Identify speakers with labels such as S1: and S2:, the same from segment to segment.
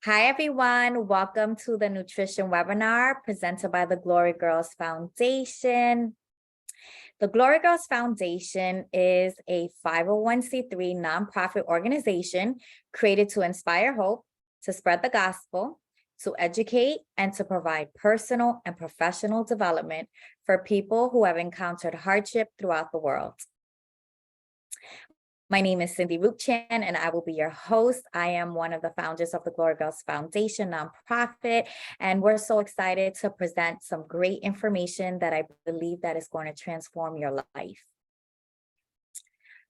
S1: Hi, everyone. Welcome to the nutrition webinar presented by the Glory Girls Foundation. The Glory Girls Foundation is a 501c3 nonprofit organization created to inspire hope, to spread the gospel, to educate, and to provide personal and professional development for people who have encountered hardship throughout the world. My name is Cindy Rupchan, and I will be your host. I am one of the founders of the Glory Girls Foundation nonprofit, and we're so excited to present some great information that I believe that is going to transform your life.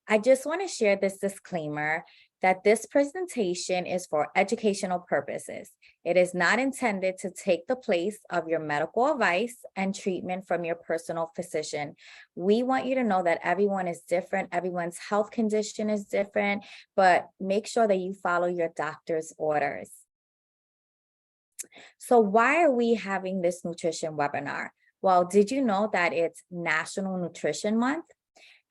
S1: I just want to share this disclaimer that this presentation is for educational purposes. It is not intended to take the place of your medical advice and treatment from your personal physician. We want you to know that everyone is different, everyone's health condition is different, but make sure that you follow your doctor's orders. So why are we having this nutrition webinar? Well, did you know that it's National Nutrition Month?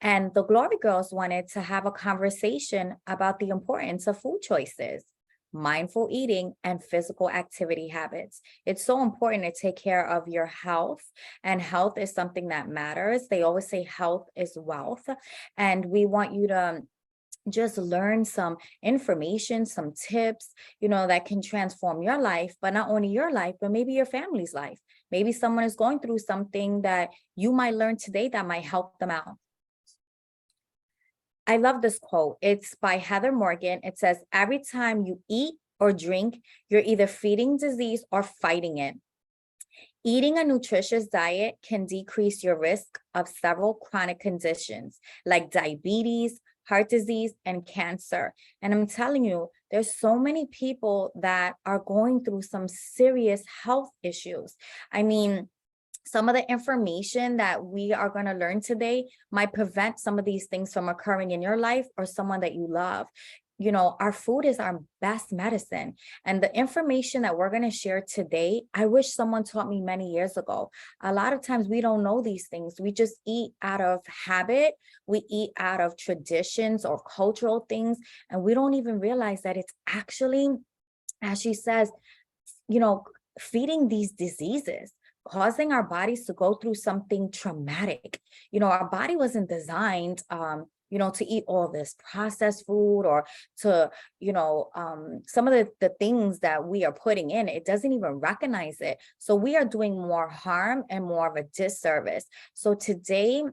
S1: And the Glory Girls wanted to have a conversation about the importance of food choices, mindful eating, and physical activity habits. It's so important to take care of your health, and health is something that matters. They always say health is wealth, and we want you to just learn some information, some tips, that can transform your life, but not only your life, but maybe your family's life. Maybe someone is going through something that you might learn today that might help them out. I love this quote. It's by Heather Morgan. It says, every time you eat or drink, you're either feeding disease or fighting it. Eating a nutritious diet can decrease your risk of several chronic conditions like diabetes, heart disease, and cancer. And I'm telling you, there's so many people that are going through some serious health issues. I mean, some of the information that we are going to learn today might prevent some of these things from occurring in your life or someone that you love. Our food is our best medicine. And the information that we're going to share today, I wish someone taught me many years ago. A lot of times we don't know these things. We just eat out of habit. We eat out of traditions or cultural things. And we don't even realize that it's actually, as she says, feeding these diseases, causing our bodies to go through something traumatic. Our body wasn't designed, to eat all this processed food or to, some of the things that we are putting in, it doesn't even recognize it. So we are doing more harm and more of a disservice. So today,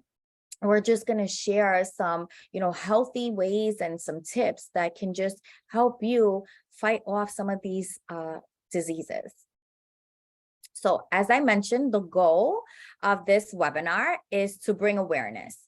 S1: we're just going to share some, healthy ways and some tips that can just help you fight off some of these diseases. So as I mentioned, the goal of this webinar is to bring awareness.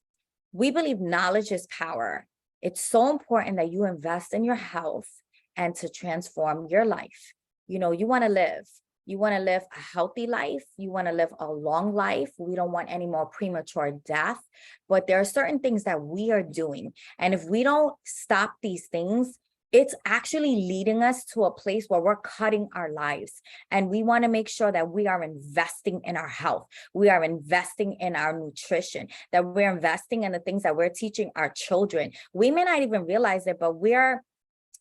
S1: We believe knowledge is power. It's so important that you invest in your health and to transform your life. You want to live. You want to live a healthy life. You want to live a long life. We don't want any more premature death, but there are certain things that we are doing. And if we don't stop these things, it's actually leading us to a place where we're cutting our lives. And we want to make sure that we are investing in our health. We are investing in our nutrition, that we're investing in the things that we're teaching our children. We may not even realize it, but we're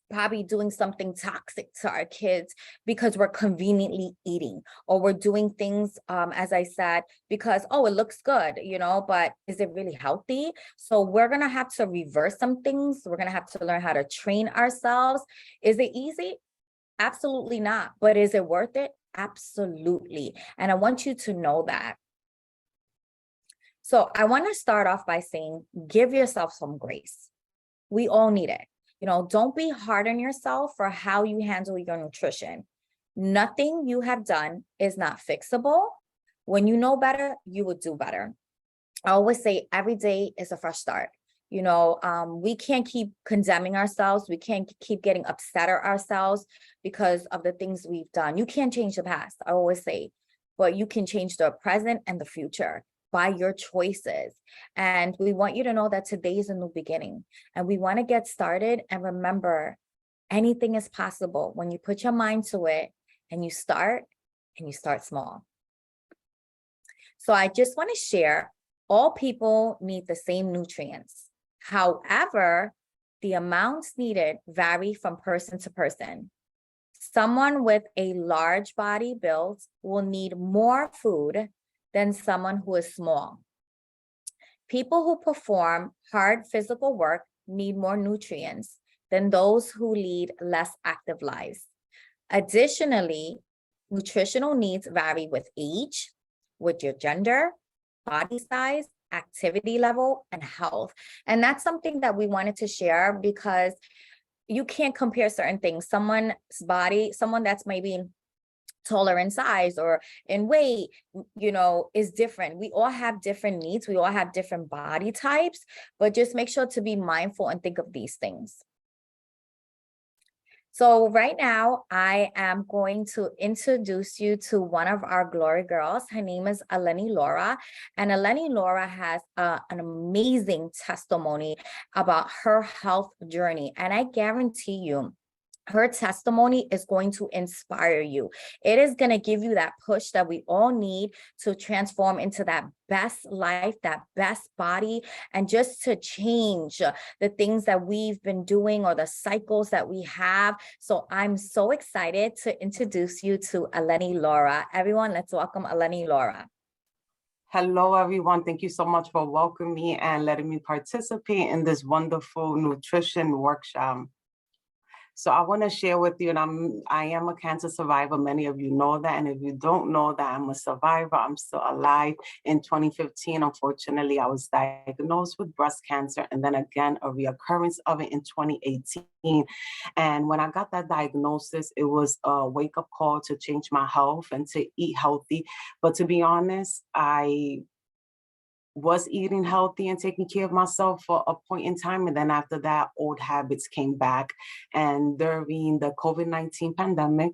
S1: probably doing something toxic to our kids because we're conveniently eating, or we're doing things, as I said, because, it looks good, but is it really healthy? So we're going to have to reverse some things. We're going to have to learn how to train ourselves. Is it easy? Absolutely not. But is it worth it? Absolutely. And I want you to know that. So I want to start off by saying, give yourself some grace. We all need it. Don't be hard on yourself for how you handle your nutrition. Nothing you have done is not fixable. When you know better, you would do better. I always say every day is a fresh start. We can't keep condemning ourselves. We can't keep getting upset at ourselves because of the things we've done. You can't change the past, I always say, but you can change the present and the future by your choices. And we want you to know that today is a new beginning, and we want to get started. And remember, anything is possible when you put your mind to it and you start small. So I just want to share, all people need the same nutrients. However, the amounts needed vary from person to person. Someone with a large body build will need more food than someone who is small. People who perform hard physical work need more nutrients than those who lead less active lives. Additionally, nutritional needs vary with age, with your gender, body size, activity level, and health. And that's something that we wanted to share because you can't compare certain things. Someone's body, someone that's maybe taller in size or in weight, is different. We all have different needs. We all have different body types, but just make sure to be mindful and think of these things. So right now, I am going to introduce you to one of our Glory Girls. Her name is Eleni Laura, and Eleni Laura has an amazing testimony about her health journey. And I guarantee you, her testimony is going to inspire you. It is going to give you that push that we all need to transform into that best life, that best body, and just to change the things that we've been doing or the cycles that we have. So I'm so excited to introduce you to Eleni Laura. Everyone, let's welcome Eleni Laura.
S2: Hello, everyone. Thank you so much for welcoming me and letting me participate in this wonderful nutrition workshop. So I want to share with you, and I am a cancer survivor. Many of you know that. And if you don't know that I'm a survivor, I'm still alive. In 2015, unfortunately, I was diagnosed with breast cancer, and then again, a reoccurrence of it in 2018. And when I got that diagnosis, it was a wake-up call to change my health and to eat healthy. But to be honest, I was eating healthy and taking care of myself for a point in time. And then after that, old habits came back. And during the COVID-19 pandemic,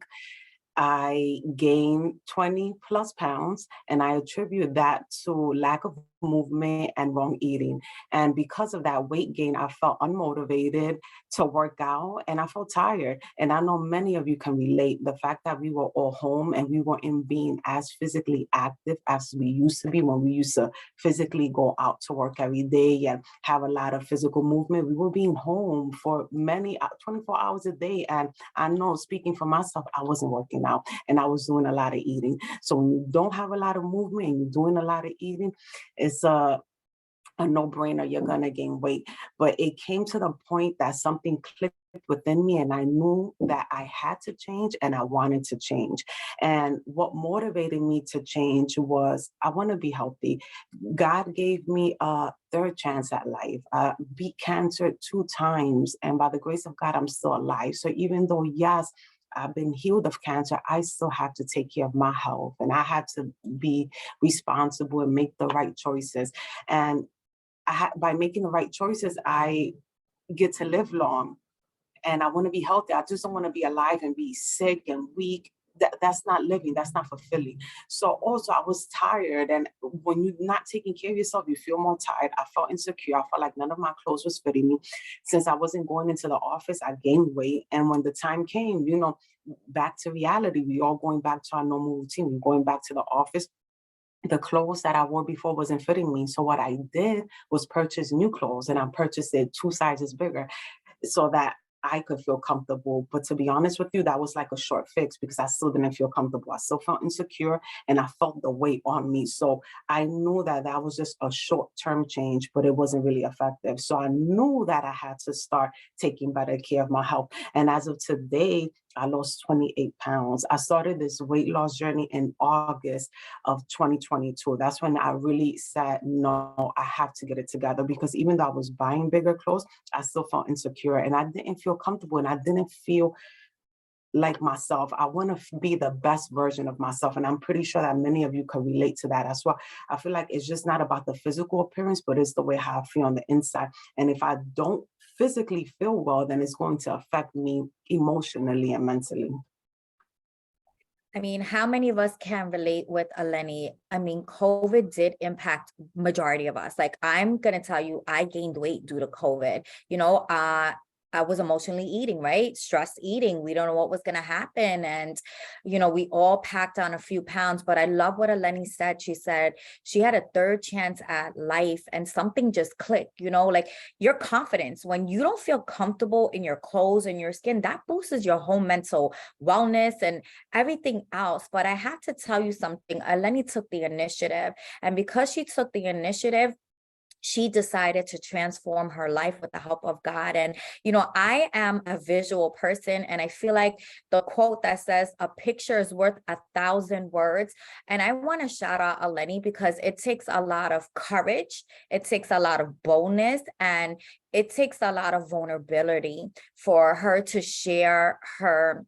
S2: I gained 20 plus pounds, and I attribute that to lack of movement and wrong eating. And because of that weight gain, I felt unmotivated to work out, and I felt tired. And I know many of you can relate. The fact that we were all home and we weren't being as physically active as we used to be when we used to physically go out to work every day and have a lot of physical movement. We were being home for 24 hours a day. And I know, speaking for myself, I wasn't working out and I was doing a lot of eating. So when you don't have a lot of movement and you're doing a lot of eating, it's a no-brainer, you're gonna gain weight. But it came to the point that something clicked within me, and I knew that I had to change and I wanted to change. And what motivated me to change was I want to be healthy. God gave me a third chance at life. I beat cancer 2 times, and by the grace of God, I'm still alive. So even though, yes, I've been healed of cancer, I still have to take care of my health, and I have to be responsible and make the right choices. And by making the right choices, I get to live long, and I want to be healthy. I just don't want to be alive and be sick and weak. That's not living. That's not fulfilling. So also I was tired. And when you're not taking care of yourself, you feel more tired. I felt insecure. I felt like none of my clothes was fitting me. Since I wasn't going into the office, I gained weight. And when the time came, back to reality, we all going back to our normal routine. We're going back to the office. The clothes that I wore before wasn't fitting me. So what I did was purchase new clothes, and I purchased it 2 sizes bigger so that I could feel comfortable. But to be honest with you, that was like a short fix because I still didn't feel comfortable. I still felt insecure and I felt the weight on me. So I knew that that was just a short-term change, but it wasn't really effective. So I knew that I had to start taking better care of my health. And as of today, I lost 28 pounds. I started this weight loss journey in August of 2022. That's when I really said, no, I have to get it together, because even though I was buying bigger clothes, I still felt insecure and I didn't feel comfortable and I didn't feel like myself. I want to be the best version of myself. And I'm pretty sure that many of you can relate to that as well. I feel like it's just not about the physical appearance, but it's the way how I feel on the inside. And if I don't physically feel well, then it's going to affect me emotionally and mentally.
S1: I mean, how many of us can relate with Eleni? I mean, COVID did impact majority of us. Like, I'm going to tell you, I gained weight due to COVID. I was emotionally eating, right? Stress eating. We don't know what was going to happen. And, we all packed on a few pounds, but I love what Eleni said. She said she had a third chance at life and something just clicked, like your confidence. When you don't feel comfortable in your clothes and your skin, that boosts your whole mental wellness and everything else. But I have to tell you something. Eleni took the initiative, and because she took the initiative, she decided to transform her life with the help of God. And, I am a visual person, and I feel like the quote that says a picture is worth 1,000 words. And I want to shout out Eleni because it takes a lot of courage. It takes a lot of boldness, and it takes a lot of vulnerability for her to share her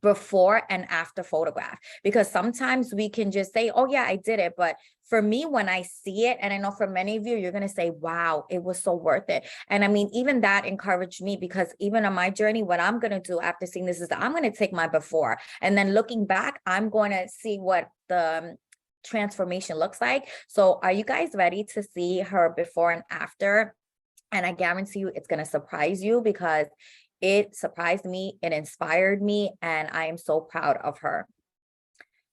S1: before and after photograph, because sometimes we can just say, oh yeah, I did it. But for me, when I see it, and I know for many of you, you're going to say, wow, it was so worth it. And I mean, even that encouraged me, because even on my journey, what I'm going to do after seeing this is I'm going to take my before, and then looking back, I'm going to see what the transformation looks like. So are you guys ready to see her before and after? And I guarantee you it's going to surprise you, because it surprised me, it inspired me, and I am so proud of her.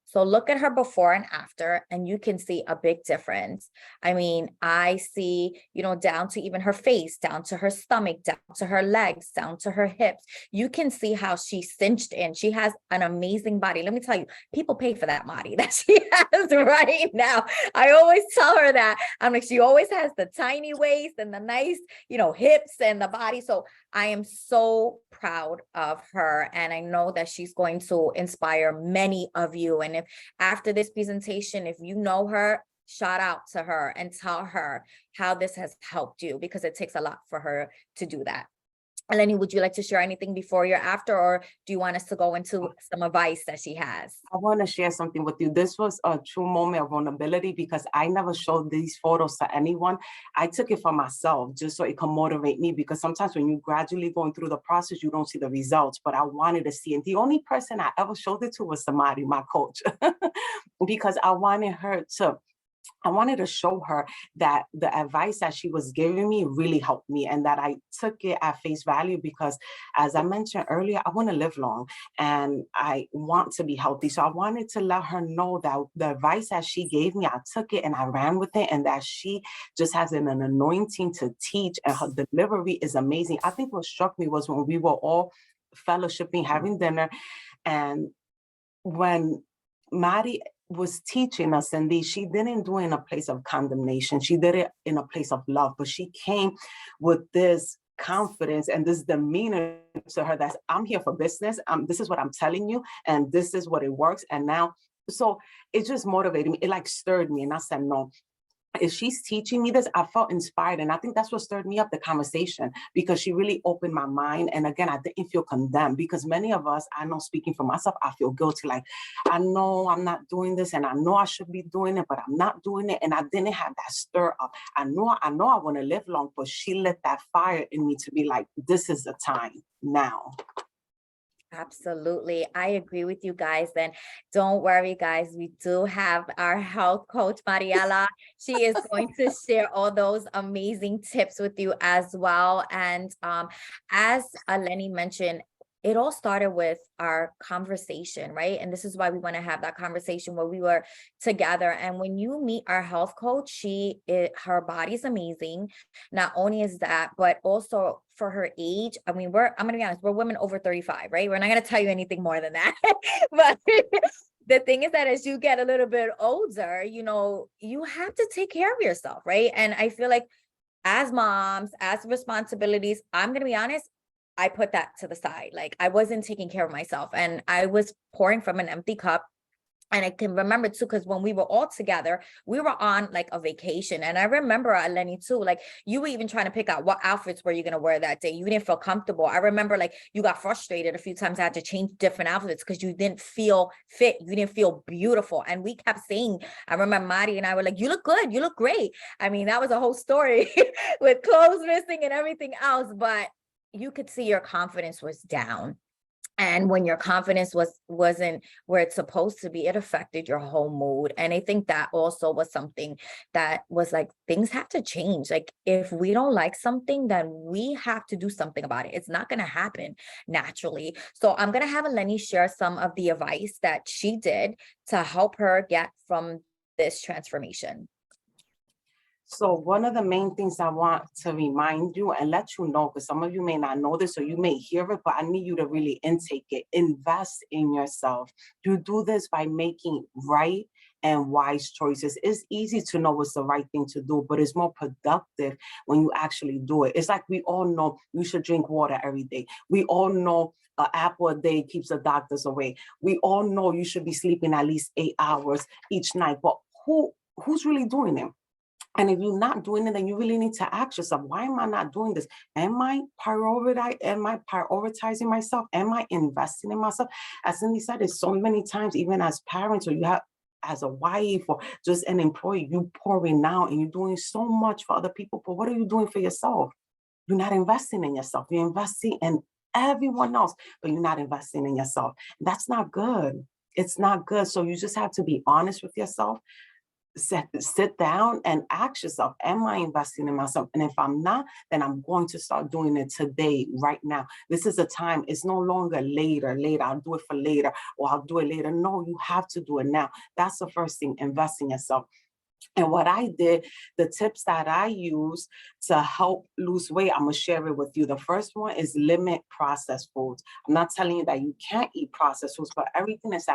S1: So look at her before and after, and you can see a big difference. I mean, I see, down to even her face, down to her stomach, down to her legs, down to her hips. You can see how she cinched in. She has an amazing body. Let me tell you, people pay for that body that she has right now. I always tell her that. I'm like, she always has the tiny waist and the nice, hips and the body. So I am so proud of her, and I know that she's going to inspire many of you. And if after this presentation, if you know her, shout out to her and tell her how this has helped you, because it takes a lot for her to do that. Eleni, would you like to share anything before or after, or do you want us to go into some advice that she has?
S2: I want to share something with you. This was a true moment of vulnerability, because I never showed these photos to anyone. I took it for myself just so it can motivate me, because sometimes when you gradually going through the process, you don't see the results, but I wanted to see. And the only person I ever showed it to was Samadi, my coach, because I wanted to show her that the advice that she was giving me really helped me, and that I took it at face value, because as I mentioned earlier, I want to live long and I want to be healthy. So I wanted to let her know that the advice that she gave me, I took it and I ran with it, and that she just has an anointing to teach, and her delivery is amazing. I think what struck me was when we were all fellowshipping, having dinner, and when Maddie was teaching us, and she didn't do it in a place of condemnation. She did it in a place of love, but she came with this confidence and this demeanor to her that I'm here for business. This is what I'm telling you, and this is what it works. And now, so it just motivated me. It like stirred me, and I said, no. If she's teaching me this, I felt inspired. And I think that's what stirred me up, the conversation, because she really opened my mind. And again, I didn't feel condemned, because many of us, I know, speaking for myself, I feel guilty. Like, I know I'm not doing this, and I know I should be doing it, but I'm not doing it. And I didn't have that stir up. I know I want to live long, but she lit that fire in me to be like, this is the time now.
S1: Absolutely. I agree with you guys. And don't worry, guys. We do have our health coach, Mariela. She is going to share all those amazing tips with you as well. And as Eleni mentioned, it all started with our conversation, right? And this is why we want to have that conversation where we were together. And when you meet our health coach, her body's amazing. Not only is that, but also for her age. I mean, I'm going to be honest, we're women over 35, right? We're not going to tell you anything more than that. But the thing is that as you get a little bit older, you have to take care of yourself, right? And I feel like as moms, as responsibilities, I'm going to be honest, I put that to the side. Like, I wasn't taking care of myself, and I was pouring from an empty cup. And I can remember too, because when we were all together, we were on like a vacation. And I remember, Eleni too, like you were even trying to pick out what outfits were you going to wear that day. You didn't feel comfortable. I remember like you got frustrated a few times. I had to change different outfits because you didn't feel fit. You didn't feel beautiful. And we kept saying, I remember Mari and I were like, you look good. You look great. I mean, that was a whole story with clothes missing and everything else. But you could see your confidence was down. And when your confidence wasn't where it's supposed to be, it affected your whole mood. And I think that also was something that was like, things have to change. Like, if we don't like something, then we have to do something about it. It's not going to happen naturally. So I'm going to have Eleni share some of the advice that she did to help her get from this transformation.
S2: So one of the main things I want to remind you and let you know, because some of you may not know this or you may hear it, but I need you to really intake it. Invest in yourself. You do this by making right and wise choices. It's easy to know what's the right thing to do, but it's more productive when you actually do it. It's like we all know you should drink water every day. We all know an apple a day keeps the doctors away. We all know you should be sleeping at least 8 hours each night, but who's really doing it? And if you're not doing it, then you really need to ask yourself, why am I not doing this? Am I prioritizing myself? Am I investing in myself? As Cindy said, it's so many times, even as parents, or you have as a wife or just an employee, you pouring out and you're doing so much for other people, but what are you doing for yourself? You're not investing in yourself. You're investing in everyone else, but you're not investing in yourself. That's not good. It's not good. So you just have to be honest with yourself. Sit down and ask yourself, am I investing in myself? And if I'm not, then I'm going to start doing it today, right now. This is a time. It's no longer later, I'll do it for later, or I'll do it later. No, you have to do it now. That's the first thing, invest in yourself. And what I did, the tips that I use to help lose weight, I'm gonna share it with you. The first one is limit processed foods. I'm not telling you that you can't eat processed foods, but everything is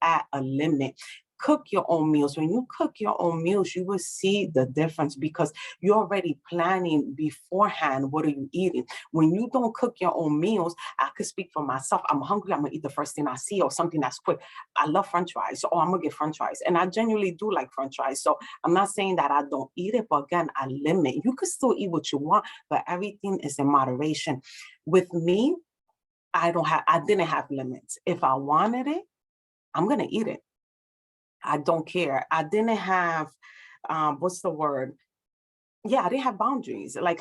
S2: at a limit. Cook your own meals. When you cook your own meals, you will see the difference because you're already planning beforehand. What are you eating? When you don't cook your own meals, I could speak for myself. I'm hungry, I'm gonna eat the first thing I see or something that's quick. I love French fries, so I'm gonna get French fries. And I genuinely do like French fries. So I'm not saying that I don't eat it, but again, I limit. You can still eat what you want, but everything is in moderation. With me, I didn't have limits. If I wanted it, I'm gonna eat it. I don't care. I didn't have, what's the word? Yeah, I didn't have boundaries. Like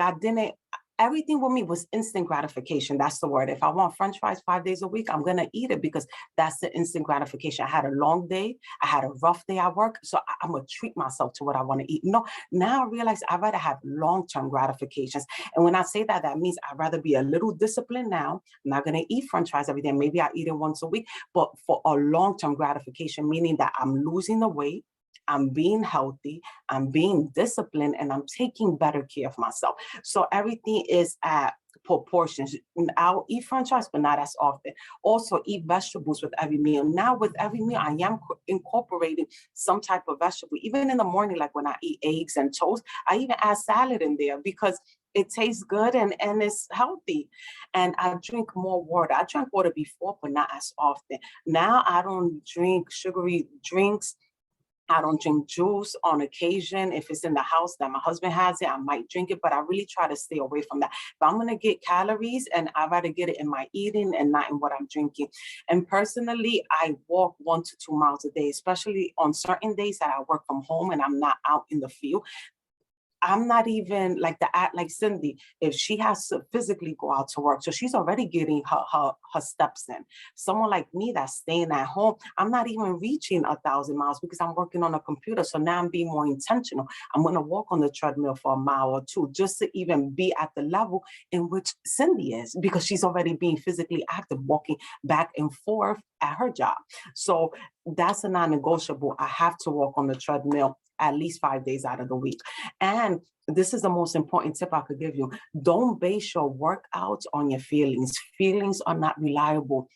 S2: everything with me was instant gratification. That's the word. If I want French fries 5 days a week, I'm going to eat it because that's the instant gratification. I had a long day. I had a rough day at work. So I'm going to treat myself to what I want to eat. No, now I realize I'd rather have long-term gratifications. And when I say that, that means I'd rather be a little disciplined now. I'm not going to eat French fries every day. Maybe I eat it once a week, but for a long-term gratification, meaning that I'm losing the weight, I'm being healthy, I'm being disciplined, and I'm taking better care of myself. So everything is at proportions. I'll eat French fries, but not as often. Also eat vegetables with every meal. Now with every meal, I am incorporating some type of vegetable. Even in the morning, like when I eat eggs and toast, I even add salad in there because it tastes good and it's healthy. And I drink more water. I drank water before, but not as often. Now I don't drink sugary drinks. I don't drink juice on occasion. If it's in the house that my husband has it, I might drink it, but I really try to stay away from that. If I'm going to get calories, and I'd rather get it in my eating and not in what I'm drinking. And personally, I walk 1 to 2 miles a day, especially on certain days that I work from home and I'm not out in the field. I'm not even like Cindy, if she has to physically go out to work, so she's already getting her steps in. Someone like me that's staying at home, I'm not even reaching 1,000 miles because I'm working on a computer. So now I'm being more intentional. I'm going to walk on the treadmill for a mile or two just to even be at the level in which Cindy is, because she's already being physically active, walking back and forth at her job. So that's a non-negotiable. I have to walk on the treadmill at least 5 days out of the week. And this is the most important tip I could give you. Don't base your workouts on your feelings. Feelings are not reliable.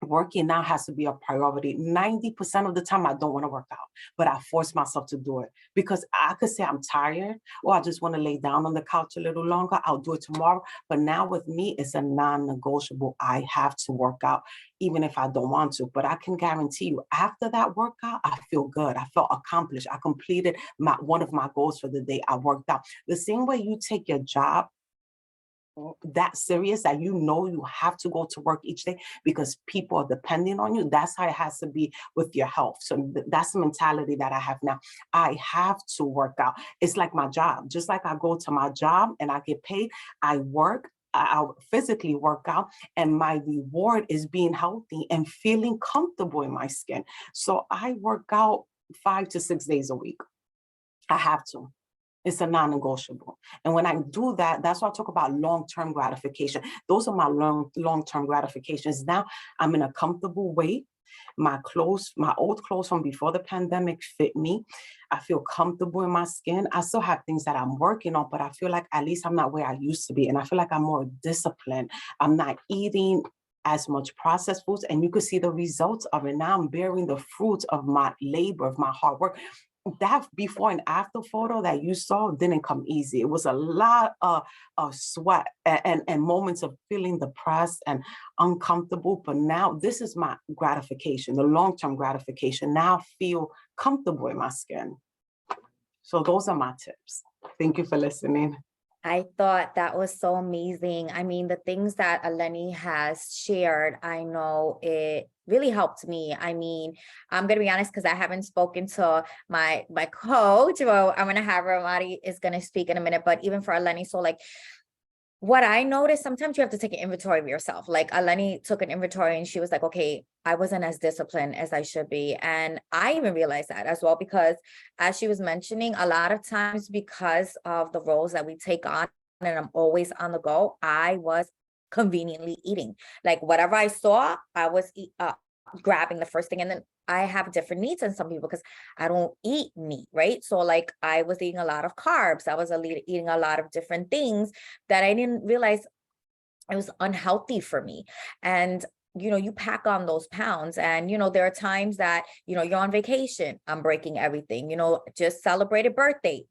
S2: Working out has to be a priority. 90% of the time, I don't want to work out, but I force myself to do it because I could say I'm tired or I just want to lay down on the couch a little longer. I'll do it tomorrow. But now with me, it's a non-negotiable. I have to work out, even if I don't want to. But I can guarantee you, after that workout, I feel good. I felt accomplished. I completed one of my goals for the day. I worked out. The same way you take your job that serious that you know you have to go to work each day because people are depending on you. That's how it has to be with your health. So that's the mentality that I have now. I have to work out. It's like my job. Just like I go to my job and I get paid, I work I'll physically work out, and my reward is being healthy and feeling comfortable in my skin. So I work out 5 to 6 days a week. I have to. It's a non-negotiable. And when I do that, that's why I talk about long-term gratification. Those are my long-term gratifications. Now I'm in a comfortable weight. My clothes, my old clothes from before the pandemic fit me. I feel comfortable in my skin. I still have things that I'm working on, but I feel like at least I'm not where I used to be. And I feel like I'm more disciplined. I'm not eating as much processed foods, and you could see the results of it. Now I'm bearing the fruits of my labor, of my hard work. That before and after photo that you saw didn't come easy. It was a lot of sweat and moments of feeling depressed and uncomfortable. But now this is my gratification, the long-term gratification. Now I feel comfortable in my skin. So those are my tips. Thank you for listening.
S1: I thought that was so amazing. I mean, the things that Eleni has shared, I know it really helped me. I mean, I'm gonna be honest, because I haven't spoken to my coach. Well, I'm gonna have Ramadi is gonna speak in a minute, but even for Eleni, so like what I noticed, sometimes you have to take an inventory of yourself. Like Eleni took an inventory and she was like, okay, I wasn't as disciplined as I should be. And I even realized that as well, because as she was mentioning, a lot of times because of the roles that we take on and I'm always on the go, I was conveniently eating. Like whatever I saw, I was grabbing the first thing. And then I have different needs than some people because I don't eat meat, right? So like I was eating a lot of carbs. I was eating a lot of different things that I didn't realize it was unhealthy for me. And you pack on those pounds, and there are times that you're on vacation, I'm breaking everything, just celebrated birthday,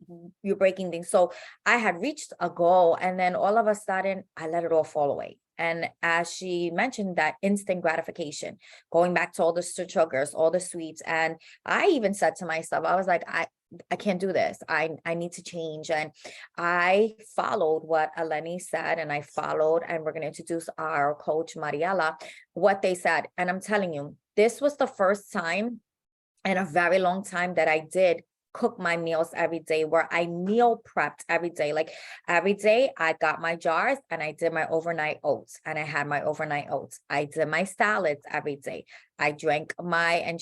S1: you're breaking things. So I had reached a goal, and then all of a sudden I let it all fall away. And as she mentioned, that instant gratification, going back to all the sugars, all the sweets. And I even said to myself, I was like, I can't do this. I need to change. And I followed what Eleni said, and I followed, and we're going to introduce our coach, Mariela, what they said. And I'm telling you, this was the first time in a very long time that I did cook my meals every day, where I meal prepped every day. Like every day I got my jars and I did my overnight oats, and I had my overnight oats. I did my salads every day. I drank my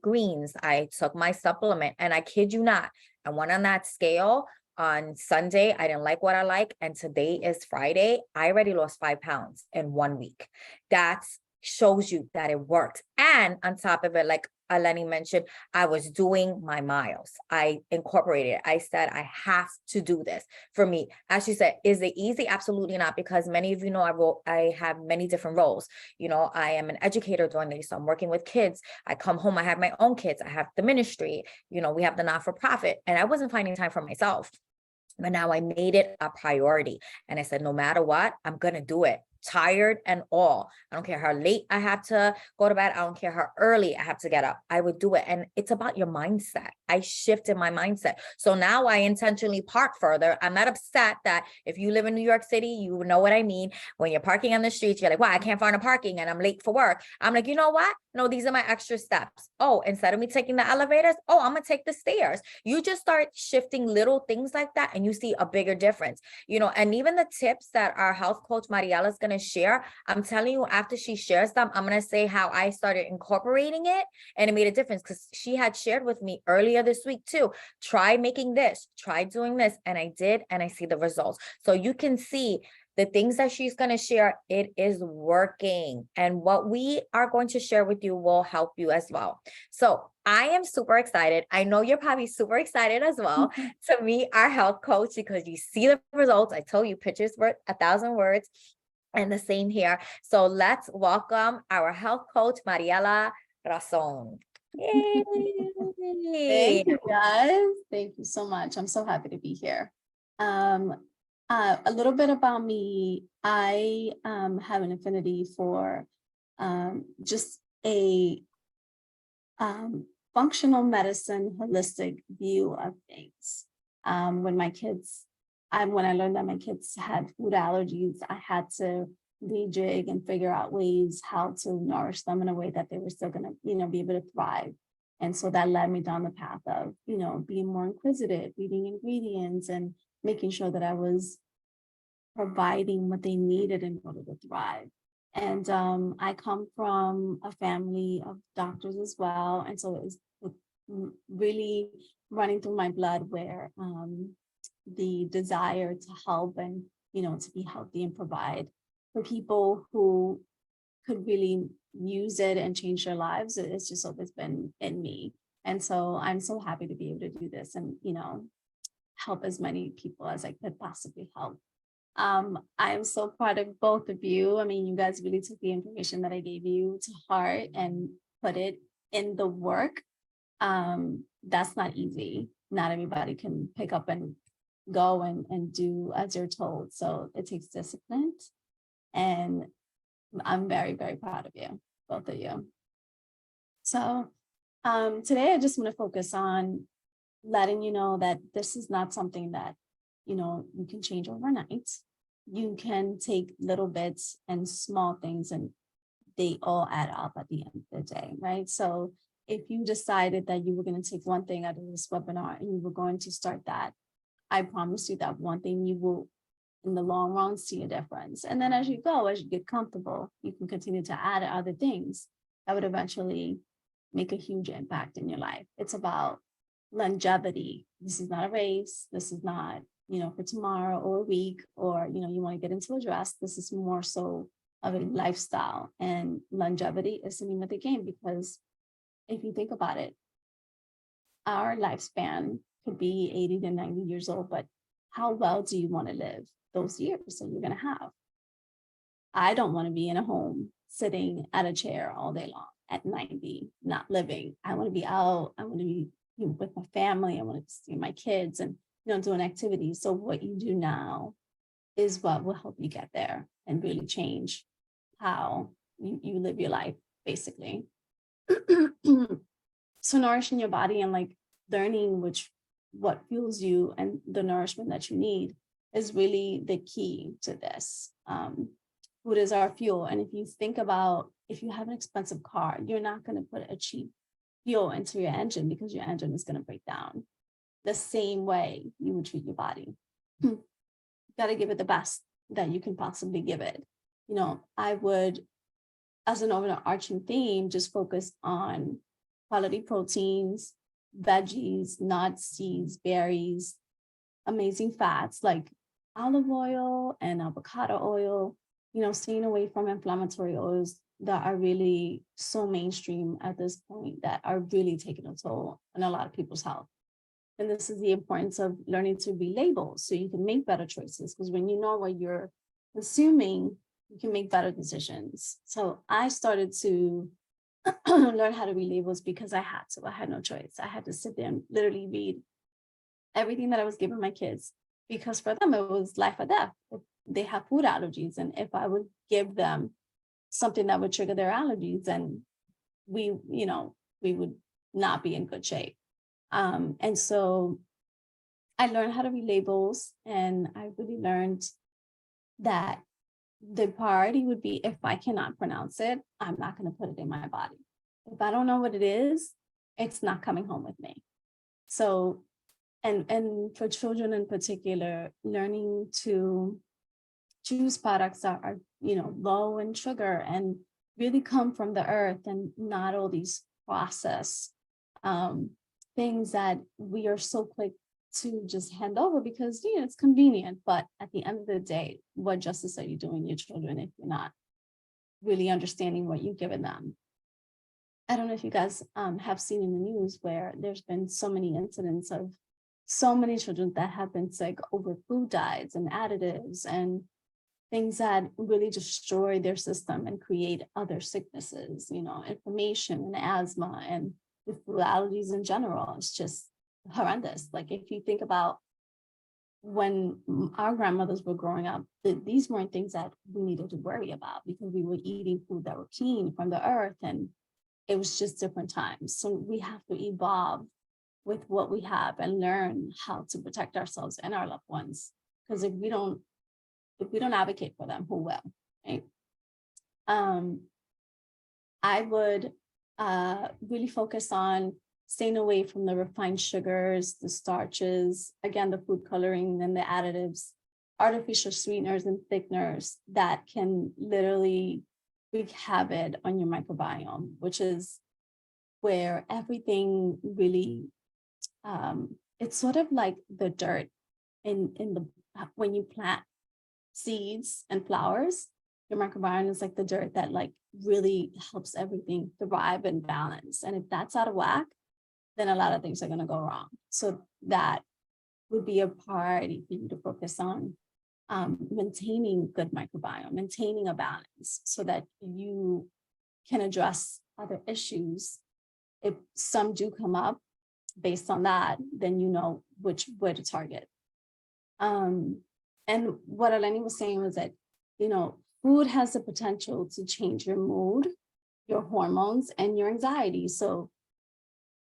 S1: greens. I took my supplement, and I kid you not, I went on that scale on Sunday. I didn't like what I like. And today is Friday. I already lost 5 pounds in 1 week. That's shows you that it worked. And on top of it, like Eleni mentioned, I was doing my miles. I incorporated it. I said, I have to do this for me. As she said, is it easy? Absolutely not, because many of you know I have many different roles. I am an educator during the day, so I'm working with kids. I come home, I have my own kids. I have the ministry, we have the not-for-profit, and I wasn't finding time for myself. But now I made it a priority. And I said, no matter what, I'm going to do it. Tired and all. I don't care how late I have to go to bed. I don't care how early I have to get up. I would do it. And it's about your mindset. I shifted my mindset. So now I intentionally park further. I'm not upset that if you live in New York City, you know what I mean. When you're parking on the streets, you're like, wow, I can't find a parking and I'm late for work. I'm like, you know what? No, these are my extra steps. Oh, instead of me taking the elevators, oh, I'm going to take the stairs. You just start shifting little things like that, and you see a bigger difference, and even the tips that our health coach Mariela is going to share, I'm telling you, after she shares them, I'm going to say how I started incorporating it, and it made a difference, because she had shared with me earlier this week too, try making this, try doing this. And I did, and I see the results. So you can see the things that she's going to share, it is working. And what we are going to share with you will help you as well. So I am super excited. I know you're probably super excited as well to meet our health coach, because you see the results. I told you, pictures worth 1,000 words, and the same here. So let's welcome our health coach, Mariela Razon. Yay!
S3: Thank you, guys. Thank you so much. I'm so happy to be here. A little bit about me. I have an affinity for just a functional medicine, holistic view of things. When I learned that my kids had food allergies, I had to rejig and figure out ways how to nourish them in a way that they were still going to, be able to thrive. And so that led me down the path of, being more inquisitive, reading ingredients, and making sure that I was providing what they needed in order to thrive. And I come from a family of doctors as well. And so it's really running through my blood where the desire to help and, to be healthy and provide for people who could really use it and change their lives. It's just always been in me. And so I'm so happy to be able to do this and, help as many people as I could possibly help. I'm so proud of both of you. I mean, you guys really took the information that I gave you to heart and put it in the work. That's not easy. Not everybody can pick up and go and do as you're told. So it takes discipline. And I'm very, very proud of you, both of you. So today I just want to focus on letting you know that this is not something that, you can change overnight. You can take little bits and small things and they all add up at the end of the day, right? So if you decided that you were going to take one thing out of this webinar and you were going to start that, I promise you that one thing you will, in the long run, see a difference. And then as you go, as you get comfortable, you can continue to add other things that would eventually make a huge impact in your life. It's about longevity. This is not a race. This is not, for tomorrow or a week, or, you want to get into a dress. This is more so of a lifestyle, and longevity is the name of the game, because if you think about it, our lifespan could be 80 to 90 years old, but how well do you want to live those years that you're going to have? I don't want to be in a home sitting at a chair all day long at 90, not living. I want to be out. I want to be with my family. I want to see my kids and, doing activities. So what you do now is what will help you get there and really change how you live your life, basically. So nourishing your body and learning what fuels you and the nourishment that you need is really the key to this. Food is our fuel. And if you think about, if you have an expensive car, you're not going to put a cheap fuel into your engine because your engine is going to break down. The same way you would treat your body. You got to give it the best that you can possibly give it. I would, as an overarching theme, just focus on quality proteins, veggies, nuts, seeds, berries, amazing fats like olive oil and avocado oil, staying away from inflammatory oils that are really so mainstream at this point that are really taking a toll on a lot of people's health. And this is the importance of learning to relabel so you can make better choices, because when you know what you're consuming, you can make better decisions. So I started to learn how to read labels because I had no choice. I had to sit there and literally read everything that I was giving my kids, because for them, it was life or death. They have food allergies. And if I would give them something that would trigger their allergies, then we would not be in good shape. And so I learned how to read labels, and I really learned that the priority would be, if I cannot pronounce it, I'm not going to put it in my body. If I don't know what it is, it's not coming home with me. So, and for children in particular, learning to choose products that are, low in sugar and really come from the earth, and not all these processed things that we are so quick to just hand over because it's convenient. But at the end of the day, what justice are you doing to your children if you're not really understanding what you're giving them? I don't know if you guys have seen in the news where there's been so many incidents of so many children that have been sick over food dyes and additives and things that really destroy their system and create other sicknesses, inflammation and asthma and the food allergies in general. It's just horrendous. Like if you think about when our grandmothers were growing up, these weren't things that we needed to worry about because we were eating food that were clean from the earth, and it was just different times. So we have to evolve with what we have and learn how to protect ourselves and our loved ones. Because if we don't advocate for them, who will, right? I would really focus on staying away from the refined sugars, the starches, again, the food coloring and the additives, artificial sweeteners and thickeners that can literally wreak havoc on your microbiome, which is where everything really, it's sort of like the dirt in the, when you plant seeds and flowers, your microbiome is like the dirt that like really helps everything thrive and balance. And if that's out of whack, then a lot of things are going to go wrong. So that would be a priority for you to focus on, maintaining good microbiome, maintaining a balance so that you can address other issues. If some do come up based on that, then you know where to target. And what Eleni was saying was that, you know, food has the potential to change your mood, your hormones, and your anxiety. So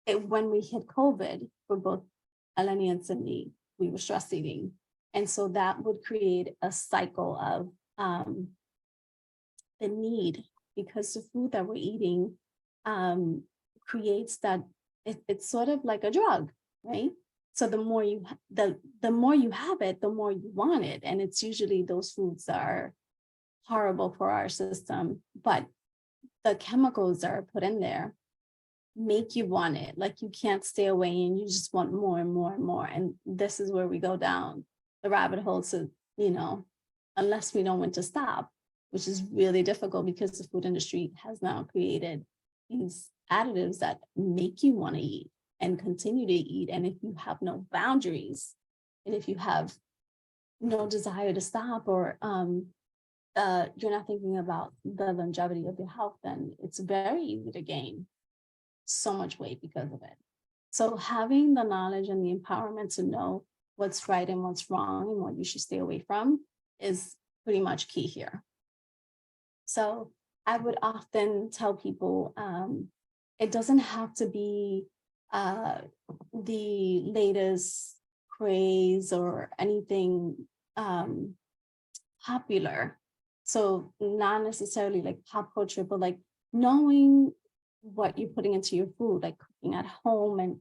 S3: when we hit COVID, for both Eleni and Cindy, we were stress eating. And so that would create a cycle of the need, because the food that we're eating creates that, it's sort of like a drug, right? So the more you the more you have it, the more you want it. And it's usually those foods that are horrible for our system, but the chemicals that are put in there make you want it. Like you can't stay away and you just want more and more and more. And this is where we go down the rabbit hole. So, you know, unless we know when to stop, which is really difficult because the food industry has now created these additives that make you want to eat and continue to eat. And if you have no boundaries, and if you have no desire to stop, or you're not thinking about the longevity of your health, then it's very easy to gain so much weight because of it. So having the knowledge and the empowerment to know what's right and what's wrong and what you should stay away from is pretty much key here. So I would often tell people, it doesn't have to be the latest craze or anything popular. So not necessarily like pop culture, but like knowing what you're putting into your food, like cooking at home, and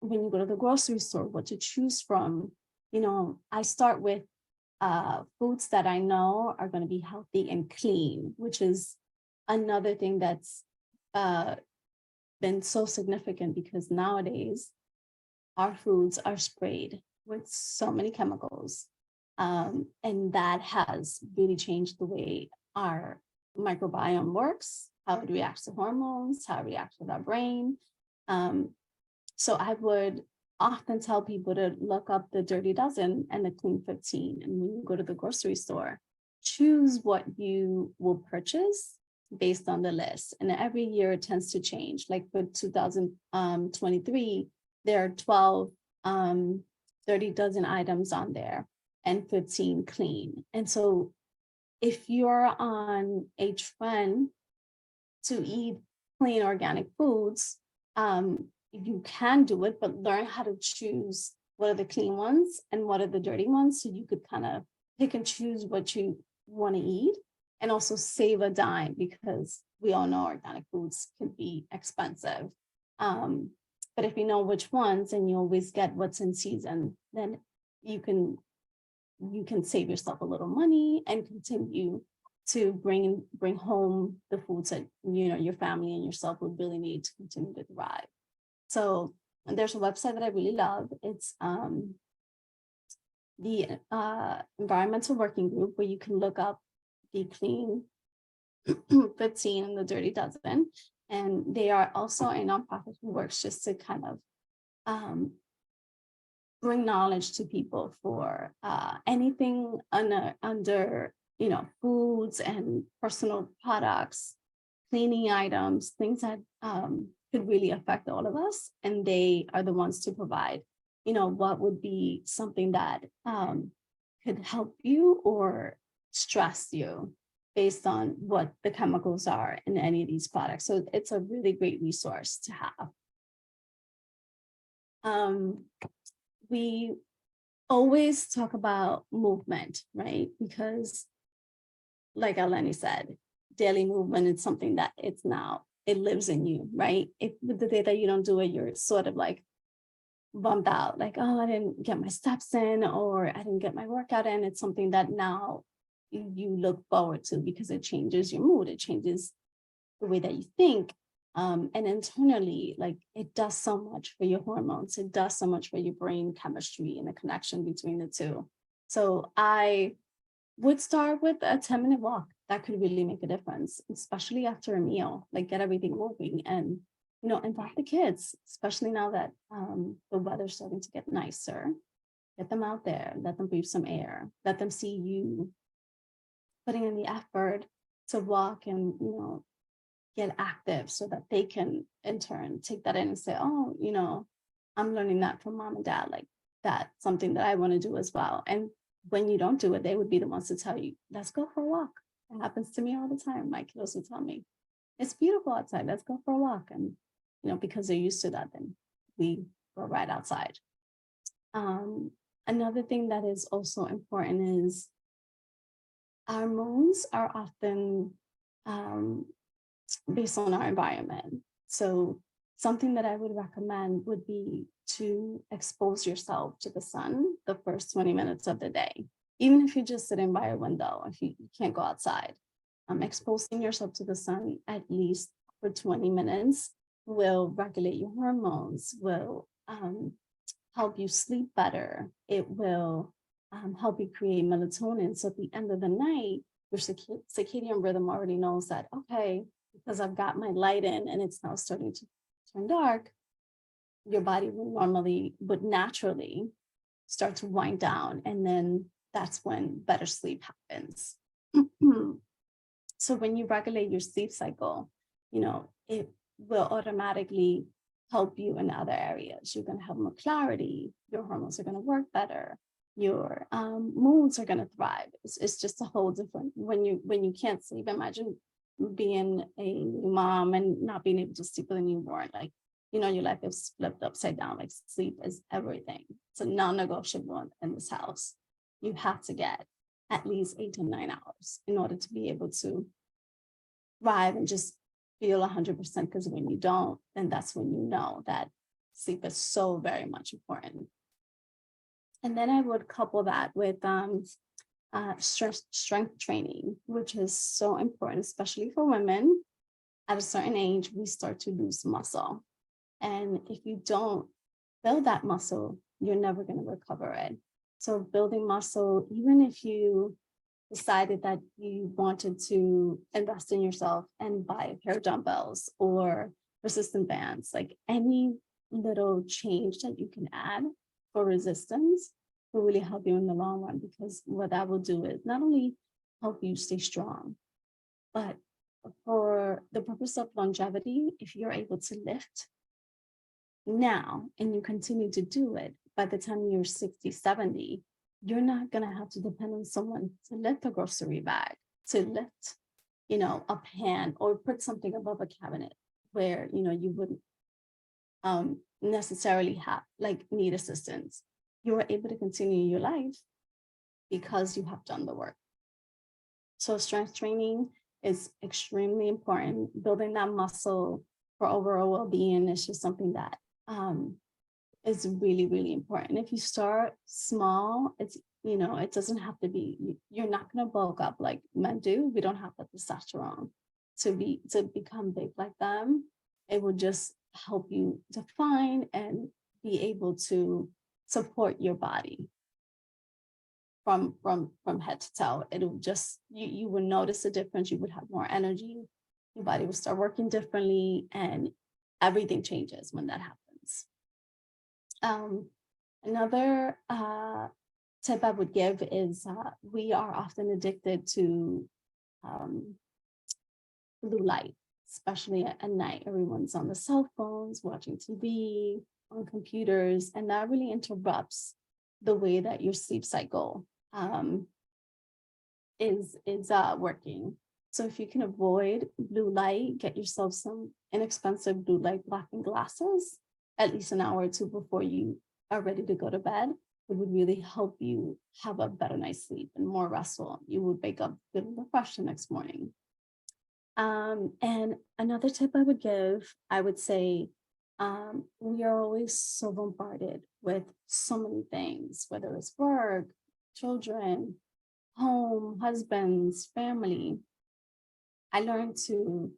S3: when you go to the grocery store, what to choose from. You know, I start with foods that I know are going to be healthy and clean, which is another thing that's been so significant, because nowadays our foods are sprayed with so many chemicals, and that has really changed the way our microbiome works, how it reacts to hormones, how it reacts with our brain. So I would often tell people to look up the Dirty Dozen and the Clean 15. And when you go to the grocery store, choose what you will purchase based on the list. And every year it tends to change. Like for 2023, there are 12 Dirty Dozen items on there and 15 clean. And so if you're on a trend to eat clean organic foods, you can do it, but learn how to choose what are the clean ones and what are the dirty ones, so you could kind of pick and choose what you want to eat, and also save a dime, because we all know organic foods can be expensive. But if you know which ones and you always get what's in season, then you can save yourself a little money and continue to bring home the foods that, you know, your family and yourself would really need to continue to thrive. So there's a website that I really love. It's the Environmental Working Group, where you can look up the Clean 15 and the Dirty Dozen. And they are also a nonprofit who works just to kind of bring knowledge to people for anything under you know, foods and personal products, cleaning items, things that could really affect all of us. And they are the ones to provide, you know, what would be something that could help you or stress you based on what the chemicals are in any of these products. So it's a really great resource to have. We always talk about movement, right? Because like Eleni said, daily movement is something that it lives in you, right? If the day that you don't do it, you're sort of like bummed out, like, oh, I didn't get my steps in, or I didn't get my workout in. It's something that now you look forward to because it changes your mood, it changes the way that you think. And internally, like it does so much for your hormones, it does so much for your brain chemistry and the connection between the two. So I would start with a 10-minute walk. That could really make a difference, especially after a meal, like get everything moving and, invite the kids, especially now that the weather's starting to get nicer. Get them out there, let them breathe some air, let them see you putting in the effort to walk and, get active so that they can in turn take that in and say, oh, I'm learning that from mom and dad, like that's something that I want to do as well. And when you don't do it, they would be the ones to tell you, let's go for a walk. It happens to me all the time. My kiddos will tell me, it's beautiful outside, let's go for a walk. And, because they're used to that, then we go right outside. Another thing that is also important is our moods are often based on our environment. So something that I would recommend would be to expose yourself to the sun the first 20 minutes of the day, even if you're just sitting by a window, if you can't go outside. Exposing yourself to the sun at least for 20 minutes will regulate your hormones, will help you sleep better. It will help you create melatonin. So at the end of the night, your circadian rhythm already knows that, okay, because I've got my light in and it's now starting to turn dark, your body would naturally start to wind down. And then that's when better sleep happens. So when you regulate your sleep cycle, it will automatically help you in other areas. You're going to have more clarity. Your hormones are going to work better. Your moods are going to thrive. It's just a whole different, when you can't sleep, imagine being a new mom and not being able to sleep with a newborn, like, your life is flipped upside down. Like sleep is everything. It's a non-negotiable in this house. You have to get at least 8 to 9 hours in order to be able to thrive and just feel 100%. Because when you don't, then that's when you know that sleep is so very much important. And then I would couple that with strength training, which is so important, especially for women. At a certain age, we start to lose muscle. And if you don't build that muscle, you're never going to recover it. So building muscle, even if you decided that you wanted to invest in yourself and buy a pair of dumbbells or resistance bands, like any little change that you can add for resistance will really help you in the long run, because what that will do is not only help you stay strong, but for the purpose of longevity, if you're able to lift now and you continue to do it, by the time you're 60, 70, you're not going to have to depend on someone to lift a grocery bag, to lift, a pan, or put something above a cabinet where, you wouldn't necessarily have, need assistance. You are able to continue your life because you have done the work. So strength training is extremely important. Building that muscle for overall well-being is just something that is really, really important. If you start small, it's, it doesn't have to be, you're not going to bulk up like men do. We don't have the testosterone to become big like them. It will just help you define and be able to support your body from head to toe. It'll just, you will notice a difference. You would have more energy. Your body will start working differently, and everything changes when that happens. Another tip I would give is we are often addicted to blue light, especially at night. Everyone's on the cell phones, watching TV, on computers, and that really interrupts the way that your sleep cycle is working. So if you can avoid blue light, get yourself some inexpensive blue light blocking glasses at least an hour or two before you are ready to go to bed. It would really help you have a better night's sleep and more restful. You would wake up feeling refreshed the next morning. And another tip I would give, I would say, We are always so bombarded with so many things, whether it's work, children, home, husbands, family. I learned to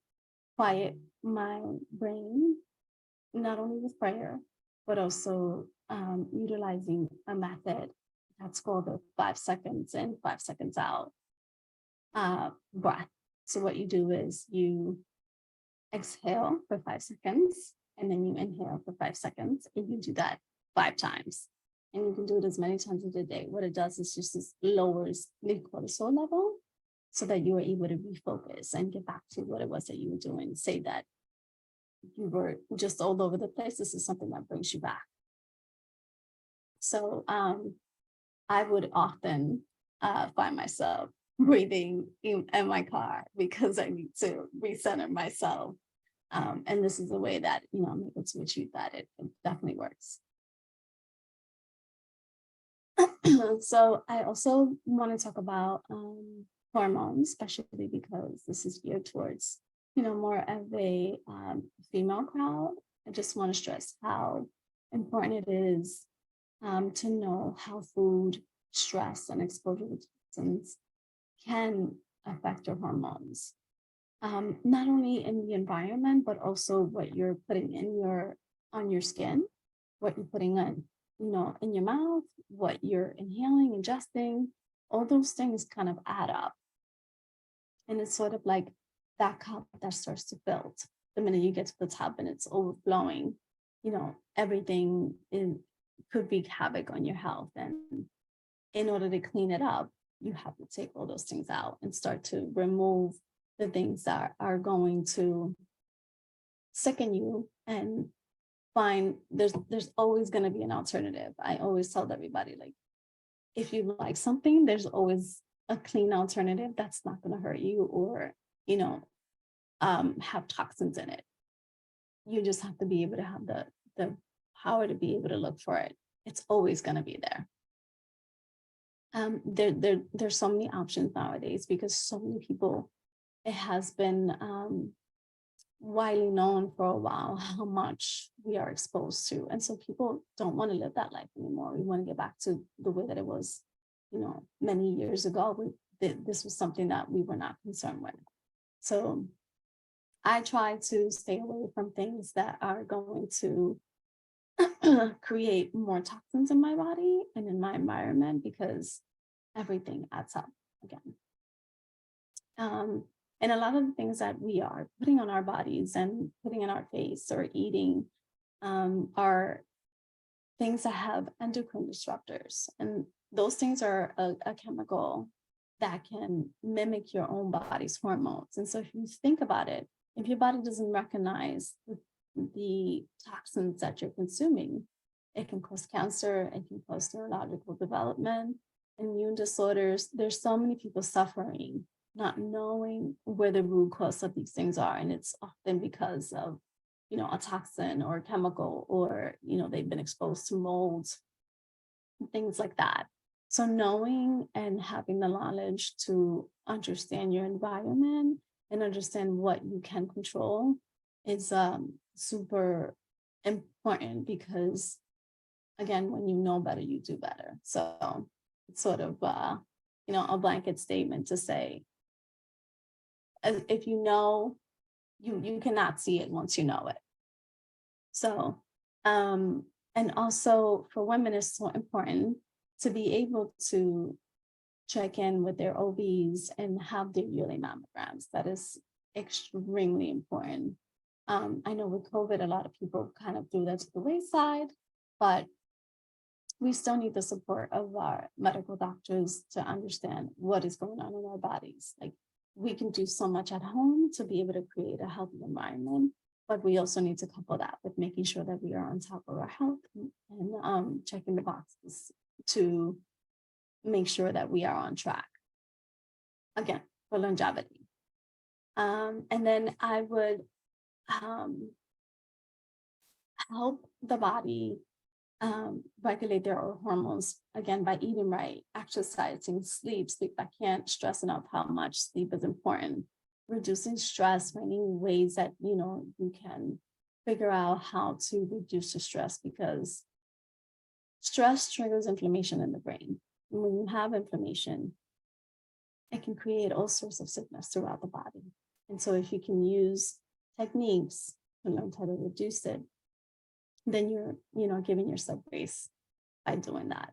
S3: quiet my brain, not only with prayer, but also utilizing a method that's called the 5 seconds in, 5 seconds out breath. So what you do is you exhale for 5 seconds, and then you inhale for 5 seconds, and you do that 5 times. And you can do it as many times as a day. What it does is just this lowers the cortisol level so that you are able to refocus and get back to what it was that you were doing. Say that you were just all over the place. This is something that brings you back. So I would often find myself breathing in my car because I need to recenter myself. And this is a way that, I'm able to achieve that. It definitely works. So I also want to talk about hormones, especially because this is geared towards, more of a female crowd. I just want to stress how important it is to know how food, stress, and exposure to toxins can affect your hormones. Not only in the environment, but also what you're putting on your skin, what you're putting on, in your mouth, what you're inhaling, ingesting, all those things kind of add up. And it's sort of like that cup that starts to build. The minute you get to the top and it's overflowing, everything could wreak havoc on your health. And in order to clean it up, you have to take all those things out and start to remove the things that are going to sicken you, and find there's always going to be an alternative. I always tell everybody, like, if you like something, there's always a clean alternative that's not going to hurt you or, have toxins in it. You just have to be able to have the power to be able to look for it. It's always going to be there. There's so many options nowadays because so many people, it has been widely known for a while how much we are exposed to. And so people don't want to live that life anymore. We want to get back to the way that it was, many years ago. This was something that we were not concerned with. So I try to stay away from things that are going to create more toxins in my body and in my environment, because everything adds up again. And a lot of the things that we are putting on our bodies and putting in our face or eating are things that have endocrine disruptors. And those things are a chemical that can mimic your own body's hormones. And so if you think about it, if your body doesn't recognize the toxins that you're consuming, it can cause cancer, it can cause neurological development, immune disorders. There's so many people suffering, not knowing where the root cause of these things are. And it's often because of, a toxin or a chemical, or, they've been exposed to molds, things like that. So knowing and having the knowledge to understand your environment and understand what you can control is super important, because again, when you know better, you do better. So it's sort of, a blanket statement to say, if you know, you cannot see it once you know it. So, and also for women, it's so important to be able to check in with their OBs and have their yearly mammograms. That is extremely important. I know with COVID, a lot of people kind of threw that to the wayside, but we still need the support of our medical doctors to understand what is going on in our bodies. Like, we can do so much at home to be able to create a healthy environment, but we also need to couple that with making sure that we are on top of our health and checking the boxes to make sure that we are on track, again, for longevity. And then I would help the body regulate their hormones, again, by eating right, exercising, sleep. I can't stress enough how much sleep is important. Reducing stress, finding ways that, you can figure out how to reduce the stress, because stress triggers inflammation in the brain. And when you have inflammation, it can create all sorts of sickness throughout the body. And so if you can use techniques to learn how to reduce it, then you're, giving yourself grace by doing that.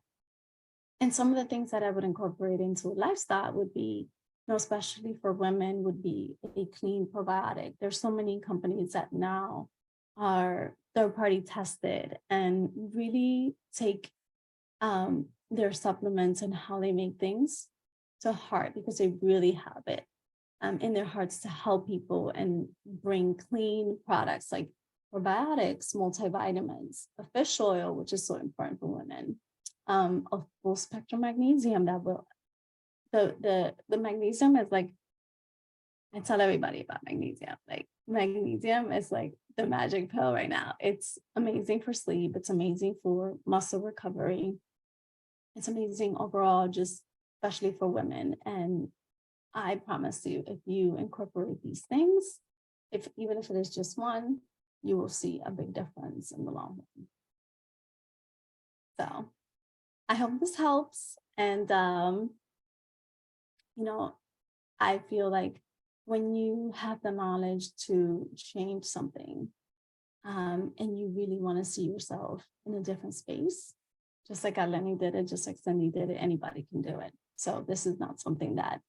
S3: And some of the things that I would incorporate into a lifestyle would be, especially for women, would be a clean probiotic. There's so many companies that now are third-party tested and really take their supplements and how they make things to heart, because they really have it in their hearts to help people and bring clean products like probiotics, multivitamins, a fish oil, which is so important for women, a full spectrum magnesium that will, the magnesium is like, I tell everybody about magnesium. Like, magnesium is like the magic pill right now. It's amazing for sleep. It's amazing for muscle recovery. It's amazing overall, just especially for women. And I promise you, if you incorporate these things, even if it is just one, you will see a big difference in the long run. So I hope this helps. And, I feel like when you have the knowledge to change something, and you really want to see yourself in a different space, just like Aleni did it, just like Cindy did it, anybody can do it. So this is not something that,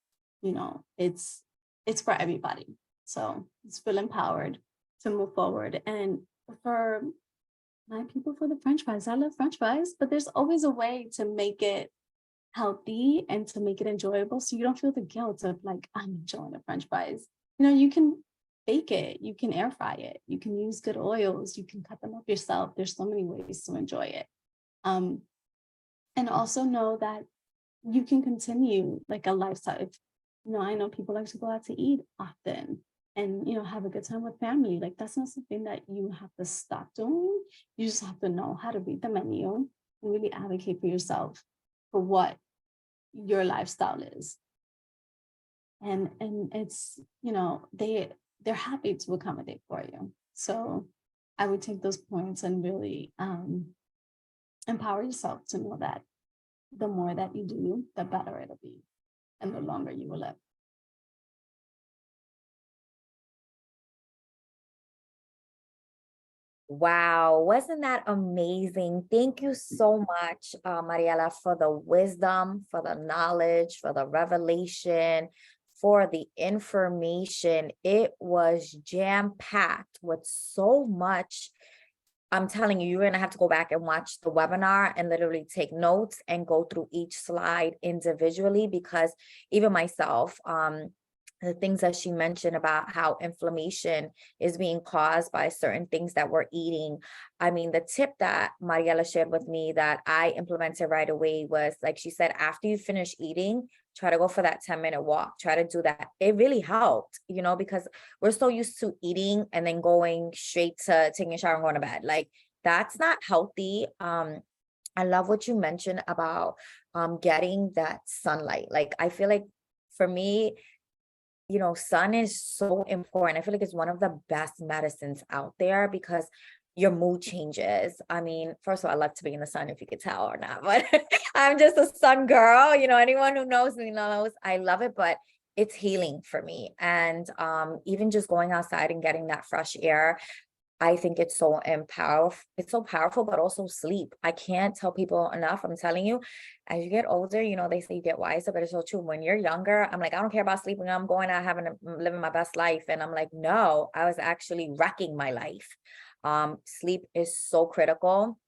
S3: it's for everybody. So it's feel empowered to move forward. And for my people, for the French fries, I love French fries, but there's always a way to make it healthy and to make it enjoyable, so you don't feel the guilt of like, I'm enjoying the French fries. You can bake it, you can air fry it, you can use good oils, you can cut them up yourself. There's so many ways to enjoy it. And also know that you can continue like a lifestyle. If, I know people like to go out to eat often and, have a good time with family. Like, that's not something that you have to stop doing. You just have to know how to read the menu and really advocate for yourself for what your lifestyle is. And it's, they're happy to accommodate for you. So I would take those points and really empower yourself to know that the more that you do, the better it'll be and the longer you will live.
S1: Wow, wasn't that amazing? Thank you so much, Mariela, for the wisdom, for the knowledge, for the revelation, for the information. It was jam-packed with so much. I'm telling you, you're going to have to go back and watch the webinar and literally take notes and go through each slide individually, because even myself, the things that she mentioned about how inflammation is being caused by certain things that we're eating. I mean, the tip that Mariela shared with me that I implemented right away was, like she said, after you finish eating, try to go for that 10-minute walk. Try to do that. It really helped, because we're so used to eating and then going straight to taking a shower and going to bed. Like, that's not healthy. I love what you mentioned about getting that sunlight. Like, I feel like for me, sun is so important. I feel like it's one of the best medicines out there, because your mood changes. I mean, first of all, I love to be in the sun, if you could tell or not, but I'm just a sun girl. Anyone who knows me knows I love it, but it's healing for me. And even just going outside and getting that fresh air, I think it's so powerful, but also sleep. I can't tell people enough. I'm telling you, as you get older, they say you get wiser, but it's so true. When you're younger, I'm like, I don't care about sleeping. I'm going out living my best life. And I'm like, no, I was actually wrecking my life. Sleep is so critical.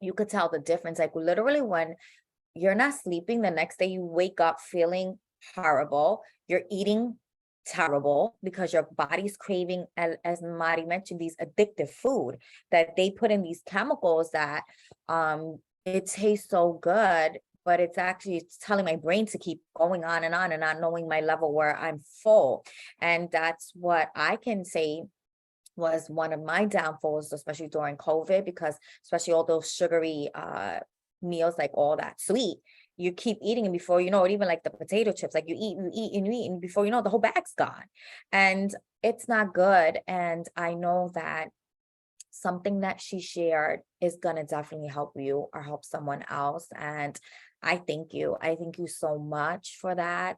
S1: You could tell the difference. Like, literally, when you're not sleeping, the next day you wake up feeling horrible. You're eating terrible because your body's craving, as Mari mentioned, these addictive food that they put in these chemicals that it tastes so good, but it's telling my brain to keep going on and not knowing my level where I'm full. And that's what I can say was one of my downfalls, especially during COVID, because especially all those sugary meals, like all that sweet, you keep eating, and before you know it, even like the potato chips, like you eat, and before you know it, the whole bag's gone, and it's not good. And I know that something that she shared is gonna definitely help you or help someone else. And I thank you. I thank you so much for that.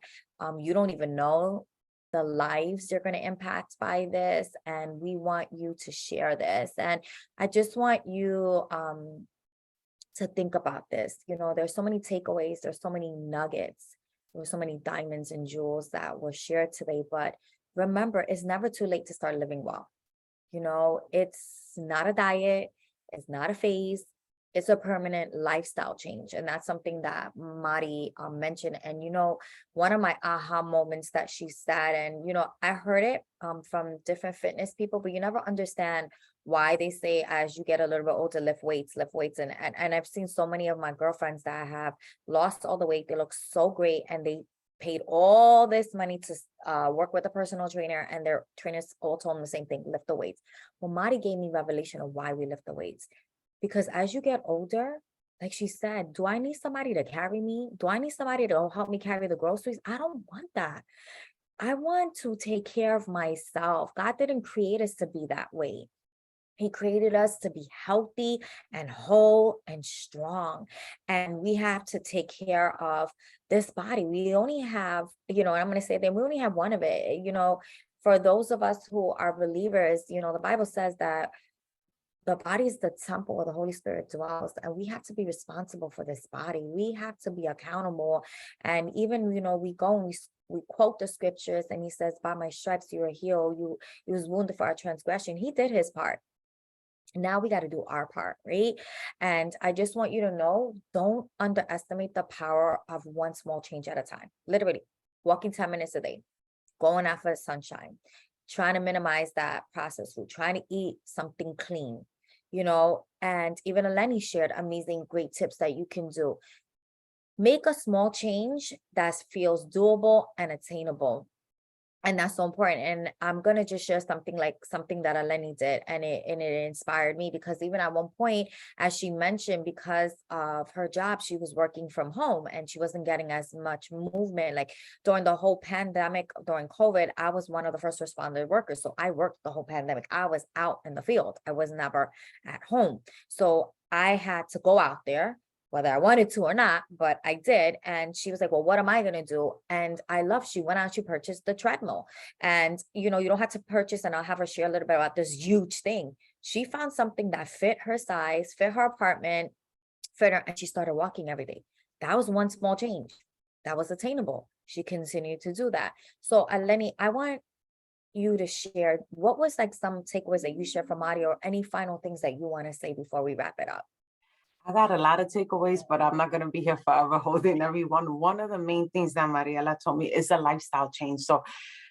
S1: You don't even know the lives you're going to impact by this, and we want you to share this. And I just want you to think about this. There's so many takeaways, there's so many nuggets, there's so many diamonds and jewels that were shared today. But remember, it's never too late to start living well. It's not a diet, it's not a phase, it's a permanent lifestyle change. And that's something that Mari mentioned. And, one of my aha moments that she said, and, I heard it from different fitness people, but you never understand why they say as you get a little bit older, lift weights. And I've seen so many of my girlfriends that have lost all the weight. They look so great, and they paid all this money to work with a personal trainer, and their trainers all told them the same thing: lift the weights. Well, Mari gave me revelation of why we lift the weights. Because as you get older, like she said, do I need somebody to carry me? Do I need somebody to help me carry the groceries? I don't want that. I want to take care of myself. God didn't create us to be that way. He created us to be healthy and whole and strong. And we have to take care of this body. We only have, and I'm going to say that we only have one of it. For those of us who are believers, the Bible says that the body is the temple where the Holy Spirit dwells, and we have to be responsible for this body. We have to be accountable. And even, we go and we quote the scriptures, and he says, by my stripes you are healed. He was wounded for our transgression. He did his part. Now we got to do our part, right? And I just want you to know, don't underestimate the power of one small change at a time. Literally, walking 10 minutes a day, going out for the sunshine, trying to minimize that processed food, trying to eat something clean, and even Eleni shared amazing, great tips that you can do. Make a small change that feels doable and attainable. And that's so important. And I'm going to just share something that Eleni did. And it inspired me, because even at one point, as she mentioned, because of her job, she was working from home and she wasn't getting as much movement. Like during the whole pandemic, during COVID, I was one of the first responder workers. So I worked the whole pandemic. I was out in the field. I was never at home. So I had to go out there, whether I wanted to or not, but I did. And she was like, well, what am I going to do? And she went out, she purchased the treadmill. And, you don't have to purchase, and I'll have her share a little bit about this huge thing. She found something that fit her size, fit her apartment, fit her, and she started walking every day. That was one small change that was attainable. She continued to do that. So Eleni, I want you to share, what was like some takeaways that you shared from Mari, or any final things that you want to say before we wrap it up?
S2: I got a lot of takeaways, but I'm not going to be here forever holding everyone. One of the main things that Mariela told me is a lifestyle change. So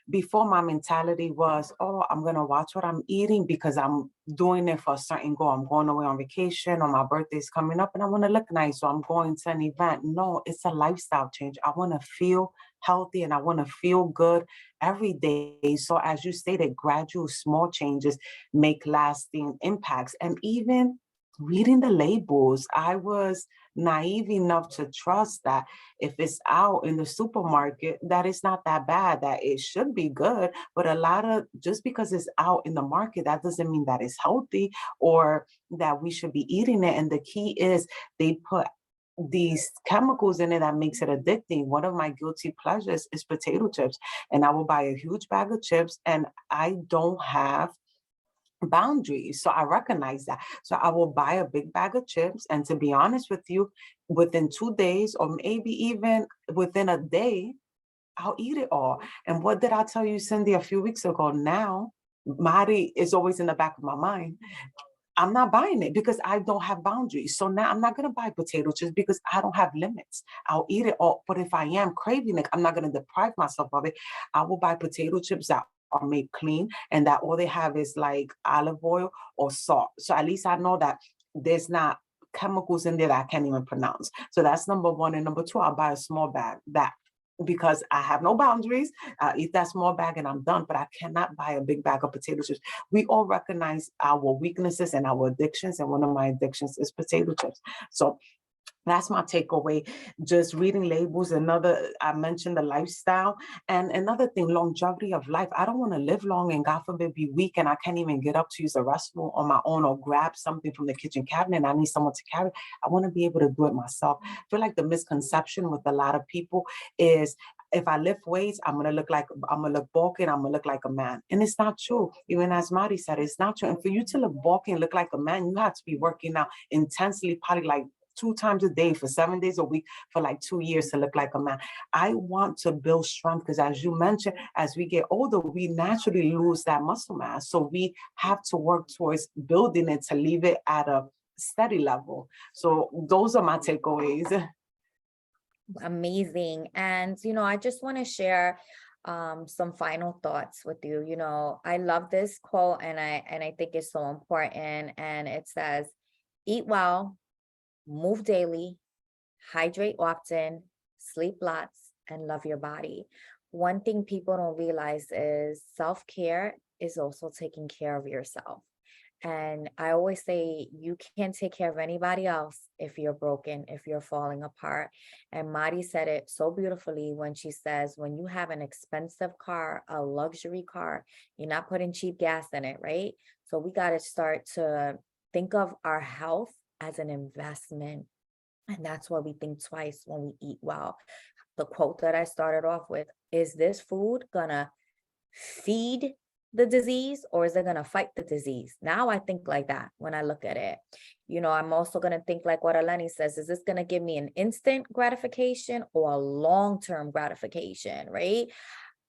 S2: before, my mentality was, oh, I'm going to watch what I'm eating because I'm doing it for a certain goal. I'm going away on vacation, or my birthday's coming up and I want to look nice, so I'm going to an event. No, it's a lifestyle change. I want to feel healthy and I want to feel good every day. So as you stated, gradual small changes make lasting impacts. And even reading the labels, I was naive enough to trust that if it's out in the supermarket, that it's not that bad, that it should be good. But just because it's out in the market, that doesn't mean that it's healthy or that we should be eating it. And the key is they put these chemicals in it that makes it addicting. One of my guilty pleasures is potato chips. And I will buy a huge bag of chips, and I don't have boundaries. So I recognize that. So I will buy a big bag of chips. And to be honest with you, within 2 days, or maybe even within a day, I'll eat it all. And what did I tell you, Cindy, a few weeks ago? Now, Mari is always in the back of my mind. I'm not buying it because I don't have boundaries. So now I'm not going to buy potato chips because I don't have limits. I'll eat it all. But if I am craving it, I'm not going to deprive myself of it. I will buy potato chips that are made clean and that all they have is like olive oil or salt. So at least I know that there's not chemicals in there that I can't even pronounce. So that's number one. And number two, I'll buy a small bag because I have no boundaries. I'll eat that small bag and I'm done, but I cannot buy a big bag of potato chips. We all recognize our weaknesses and our addictions. And one of my addictions is potato chips. So That's my takeaway. Just reading labels. I mentioned the lifestyle. And another thing, longevity of life. I don't want to live long and God forbid be weak and I can't even get up to use the restroom on my own or grab something from the kitchen cabinet and I need someone to carry. I want to be able to do it myself. I feel like the misconception with a lot of people is if I lift weights, I'm gonna look bulky and I'm gonna look like a man. And it's not true. Even as Mari said, it's not true. And for you to look bulky and look like a man, you have to be working out intensely, probably like 2 times a day for 7 days a week for like 2 years to look like a man. I want to build strength because as you mentioned, as we get older, we naturally lose that muscle mass. So we have to work towards building it to leave it at a steady level. So those are my takeaways.
S1: Amazing. And, I just want to share some final thoughts with you. I love this quote and I think it's so important. And it says, eat well, move daily, hydrate often, sleep lots, and love your body. One thing people don't realize is self-care is also taking care of yourself. And I always say you can't take care of anybody else if you're broken, if you're falling apart. And Mari said it so beautifully when she says, when you have an expensive car, a luxury car, you're not putting cheap gas in it, right? So we got to start to think of our health as an investment. And that's why we think twice when we eat well. The quote that I started off with, is this food gonna feed the disease or is it going to fight the disease? Now I think like that when I look at it. I'm also going to think like what Eleni says, is this going to give me an instant gratification or a long-term gratification, right?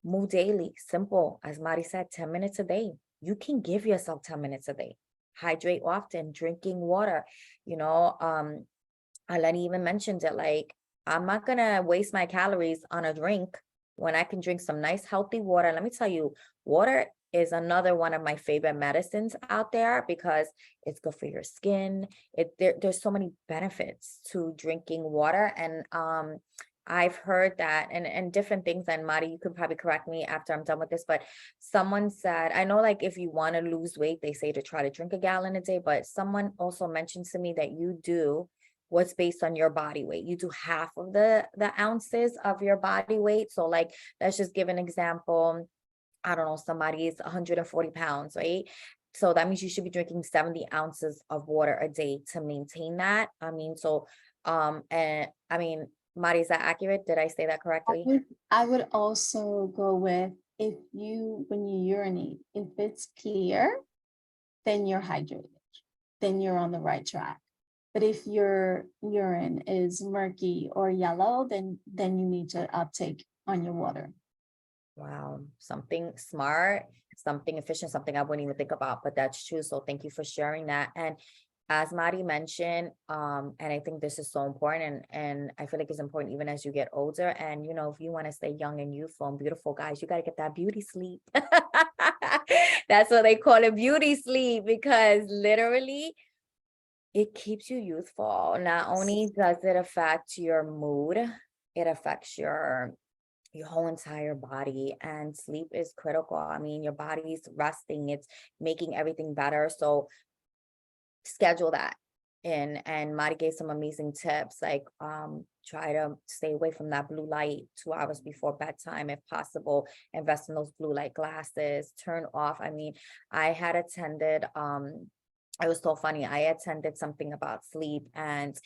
S1: Move daily, simple. As Mari said, 10 minutes a day. You can give yourself 10 minutes a day. Hydrate often, drinking water. Eleni even mentioned it, like, I'm not going to waste my calories on a drink when I can drink some nice healthy water. Let me tell you, water is another one of my favorite medicines out there because it's good for your skin. There's so many benefits to drinking water. And I've heard that and different things. And Mari, you could probably correct me after I'm done with this, but someone said, I know like if you want to lose weight, they say to try to drink a gallon a day, but someone also mentioned to me that you do what's based on your body weight. You do half of the ounces of your body weight. So like, let's just give an example. I don't know, somebody is 140 pounds, right? So that means you should be drinking 70 ounces of water a day to maintain that. Mari, is that accurate? Did I say that correctly?
S3: I would also go with when you urinate, if it's clear, then you're hydrated, then you're on the right track. But if your urine is murky or yellow, then you need to uptake on your water.
S1: Wow, something smart, something efficient, something I wouldn't even think about, but that's true. So thank you for sharing that. And as Mari mentioned, and I think this is so important, and I feel like it's important even as you get older. And if you want to stay young and youthful and beautiful, guys, you got to get that beauty sleep. That's what they call it, beauty sleep, because literally it keeps you youthful. Not only does it affect your mood, it affects your whole entire body, and sleep is critical. I mean, your body's resting, it's making everything better. So schedule that in. And Mari gave some amazing tips, like try to stay away from that blue light 2 hours before bedtime if possible. Invest in those blue light glasses, turn off. I mean, I had attended it was so funny. I attended something about sleep, and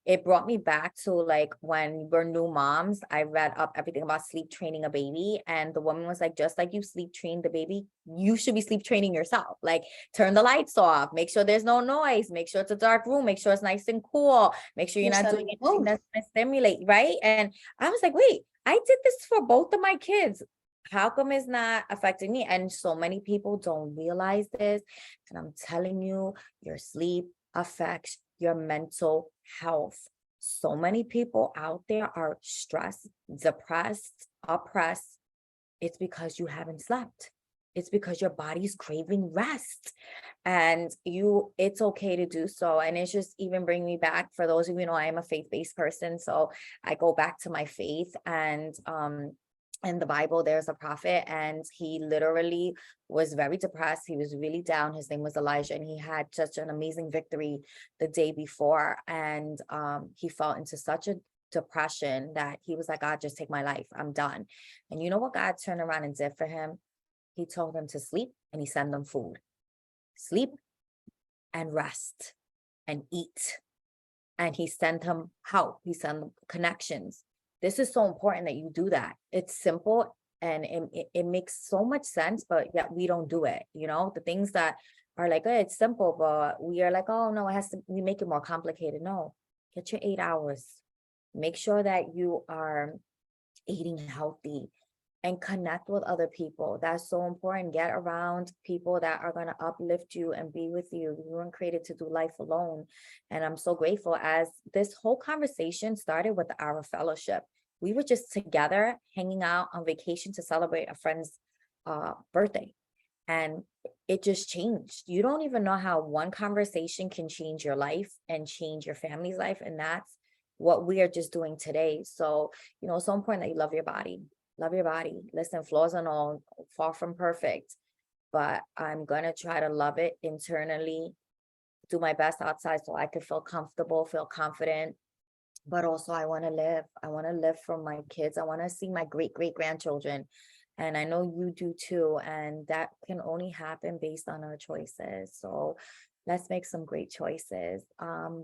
S1: it brought me back to like when we're new moms. I read up everything about sleep training a baby, and the woman was like, just like you sleep train the baby, you should be sleep training yourself. Like, turn the lights off, make sure there's no noise, make sure it's a dark room, make sure it's nice and cool, make sure you're not doing anything that's going to stimulate, right? And I was like, wait, I did this for both of my kids. How come it's not affecting me? And so many people don't realize this. And I'm telling you, your sleep affects your mental health. So many people out there are stressed, depressed, oppressed. It's because you haven't slept. It's because your body's craving rest, and it's okay to do so. And it's just even bringing me back, for those of you know, I am a faith-based person. So I go back to my faith, and in the Bible, there's a prophet, and he literally was very depressed. He was really down. His name was Elijah, and he had such an amazing victory the day before. And he fell into such a depression that he was like, God, just take my life. I'm done. And you know what God turned around and did for him? He told him to sleep, and he sent them food. Sleep and rest and eat. And he sent him help. He sent them connections. This is so important that you do that. It's simple and it makes so much sense, but yet we don't do it. You know, the things that are like, oh, it's simple, but we are like, oh no, we make it more complicated. No, get your 8 hours. Make sure that you are eating healthy and connect with other people. That's so important. Get around people that are going to uplift you and be with you. You weren't created to do life alone. And I'm so grateful, as this whole conversation started with our fellowship. We were just together hanging out on vacation to celebrate a friend's birthday. And it just changed. You don't even know how one conversation can change your life and change your family's life. And that's what we are just doing today. So, you know, it's so important that you love your body. Love your body. Listen, flaws and all, far from perfect, but I'm going to try to love it internally, do my best outside so I could feel comfortable, feel confident. But also I want to live. I want to live for my kids. I want to see my great grandchildren. And I know you do too. And that can only happen based on our choices. So let's make some great choices.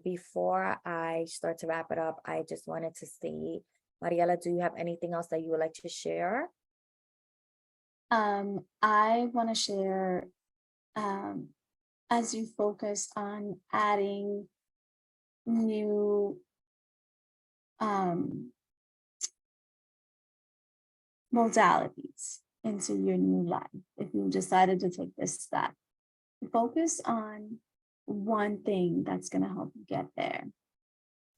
S1: Before I start to wrap it up, I just wanted to say, Mariela, do you have anything else that you would like to share?
S3: I want to share, as you focus on adding new modalities into your new life, if you decided to take this step, focus on one thing that's going to help you get there.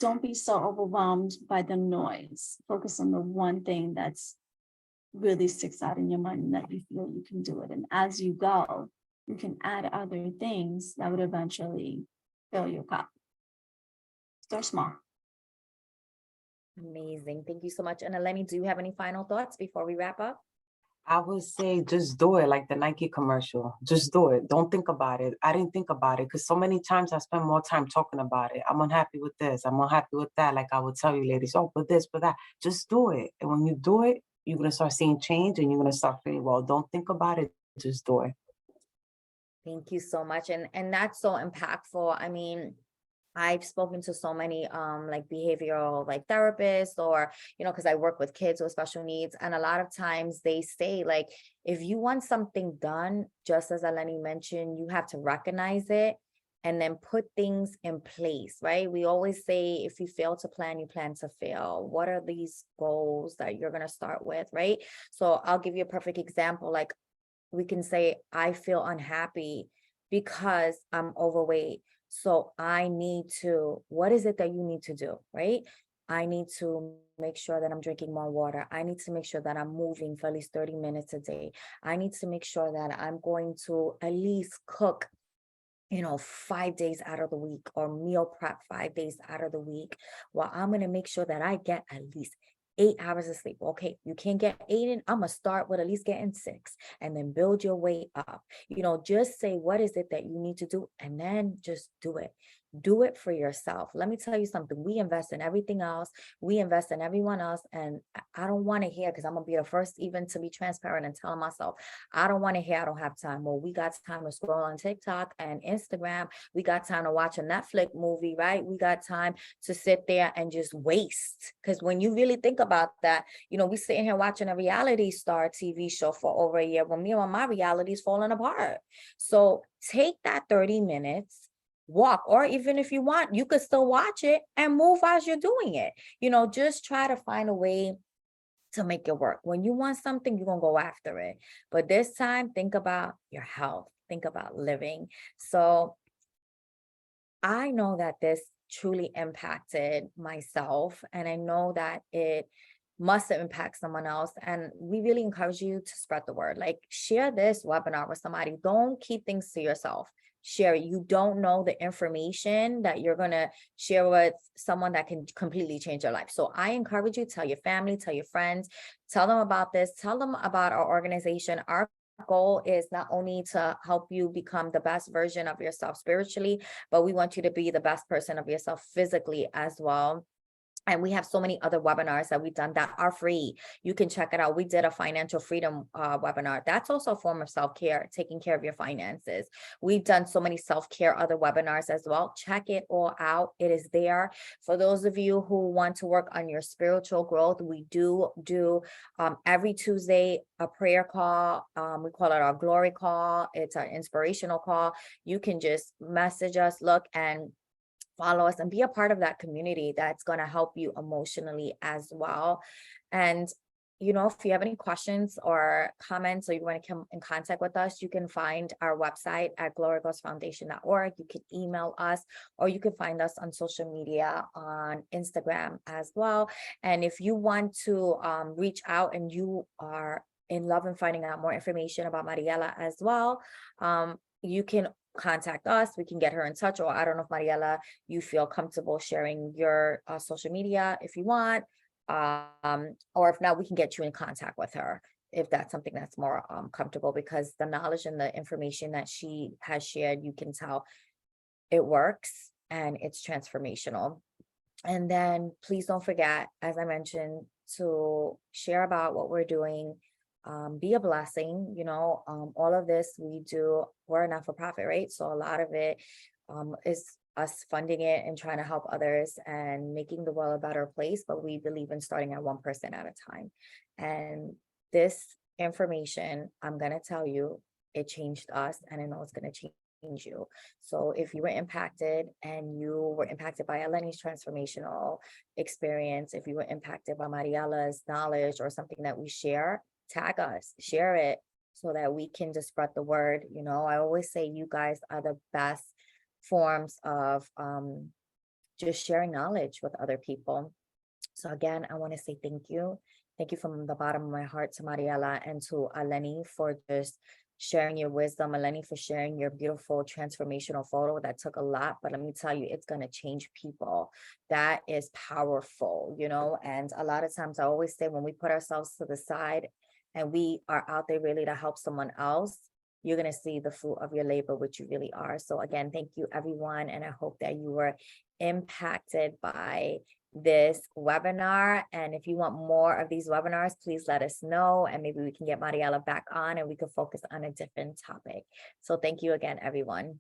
S3: Don't be so overwhelmed by the noise. Focus on the one thing that's really sticks out in your mind and that you feel you can do it. And as you go, you can add other things that would eventually fill your cup. Start small.
S1: Amazing. Thank you so much. And Eleni, do you have any final thoughts before we wrap up?
S2: I would say just do it, like the Nike commercial. Just do it. Don't think about it. I didn't think about it because so many times I spend more time talking about it. I'm unhappy with this. I'm unhappy with that. Like I would tell you ladies, oh, but this, but that. Just do it. And when you do it, you're going to start seeing change and you're going to start feeling well. Don't think about it. Just do it.
S1: Thank you so much. And that's so impactful. I mean, I've spoken to so many like behavioral like therapists, or, you know, because I work with kids with special needs. And a lot of times they say, like, if you want something done, just as Eleni mentioned, you have to recognize it and then put things in place, right? We always say, if you fail to plan, you plan to fail. What are these goals that you're going to start with, right? So I'll give you a perfect example. Like, we can say, I feel unhappy because I'm overweight. So I need to, what is it that you need to do, right? I need to make sure that I'm drinking more water. I need to make sure that I'm moving for at least 30 minutes a day. I need to make sure that I'm going to at least cook, you know, 5 days out of the week, or meal prep 5 days out of the week. Well, I'm going to make sure that I get at least 8 hours of sleep. Okay, you can't get 8 in. I'm going to start with at least getting 6 and then build your way up. You know, just say, what is it that you need to do? And then just do it. Do it for yourself. Let me tell you something. We invest in everything else. We invest in everyone else. And I don't want to hear, because I'm going to be the first even to be transparent and telling myself, I don't want to hear I don't have time. Well, we got time to scroll on TikTok and Instagram. We got time to watch a Netflix movie, right? We got time to sit there and just waste. Because when you really think about that, you know, we sitting here watching a reality star TV show for over a year. When me and my reality is falling apart. So take that 30 minutes, walk, or even if you want, you could still watch it and move as you're doing it. You know, just try to find a way to make it work. When you want something, you're going to go after it. But this time, think about your health, think about living. So I know that this truly impacted myself, and I know that it must impact someone else. And we really encourage you to spread the word. Like, share this webinar with somebody. Don't keep things to yourself. Share it. You don't know the information that you're going to share with someone that can completely change your life. So I encourage you, tell your family, tell your friends, tell them about this, tell them about our organization. Our goal is not only to help you become the best version of yourself spiritually, but we want you to be the best person of yourself physically as well. And we have so many other webinars that we've done that are free. You can check it out. We did a financial freedom webinar. That's also a form of self-care, taking care of your finances. We've done so many self-care other webinars as well. Check it all out. It is there. For those of you who want to work on your spiritual growth, we do every Tuesday a prayer call. We call it our glory call. It's our inspirational call. You can just message us, look, and follow us and be a part of that community that's going to help you emotionally as well. And, you know, if you have any questions or comments, or you want to come in contact with us, you can find our website at gloryghostfoundation.org. You can email us, or you can find us on social media on Instagram as well. And if you want to reach out and you are in love and finding out more information about Mariela as well, you can contact us. We can get her in touch, or I don't know if Mariela, you feel comfortable sharing your social media if you want, or if not, we can get you in contact with her if that's something that's more comfortable, because the knowledge and the information that she has shared, you can tell it works and it's transformational. And then please don't forget, as I mentioned, to share about what we're doing. Be a blessing, you know, all of this we do, we're a not-for-profit, right? So a lot of it is us funding it and trying to help others and making the world a better place. But we believe in starting at one person at a time. And this information, I'm going to tell you, it changed us, and I know it's going to change you. So if you were impacted and you were impacted by Eleni's transformational experience, if you were impacted by Mariela's knowledge or something that we share, tag us, share it, so that we can just spread the word. You know, I always say you guys are the best forms of just sharing knowledge with other people. So again, I want to say thank you. Thank you from the bottom of my heart to Mariela and to Eleni for just sharing your wisdom. Eleni, for sharing your beautiful transformational photo. That took a lot, but let me tell you, it's going to change people. That is powerful, you know. And a lot of times I always say, when we put ourselves to the side and we are out there really to help someone else, you're going to see the fruit of your labor, which you really are. So again, thank you everyone. And I hope that you were impacted by this webinar. And if you want more of these webinars, please let us know, and maybe we can get Mariela back on and we can focus on a different topic. So thank you again, everyone.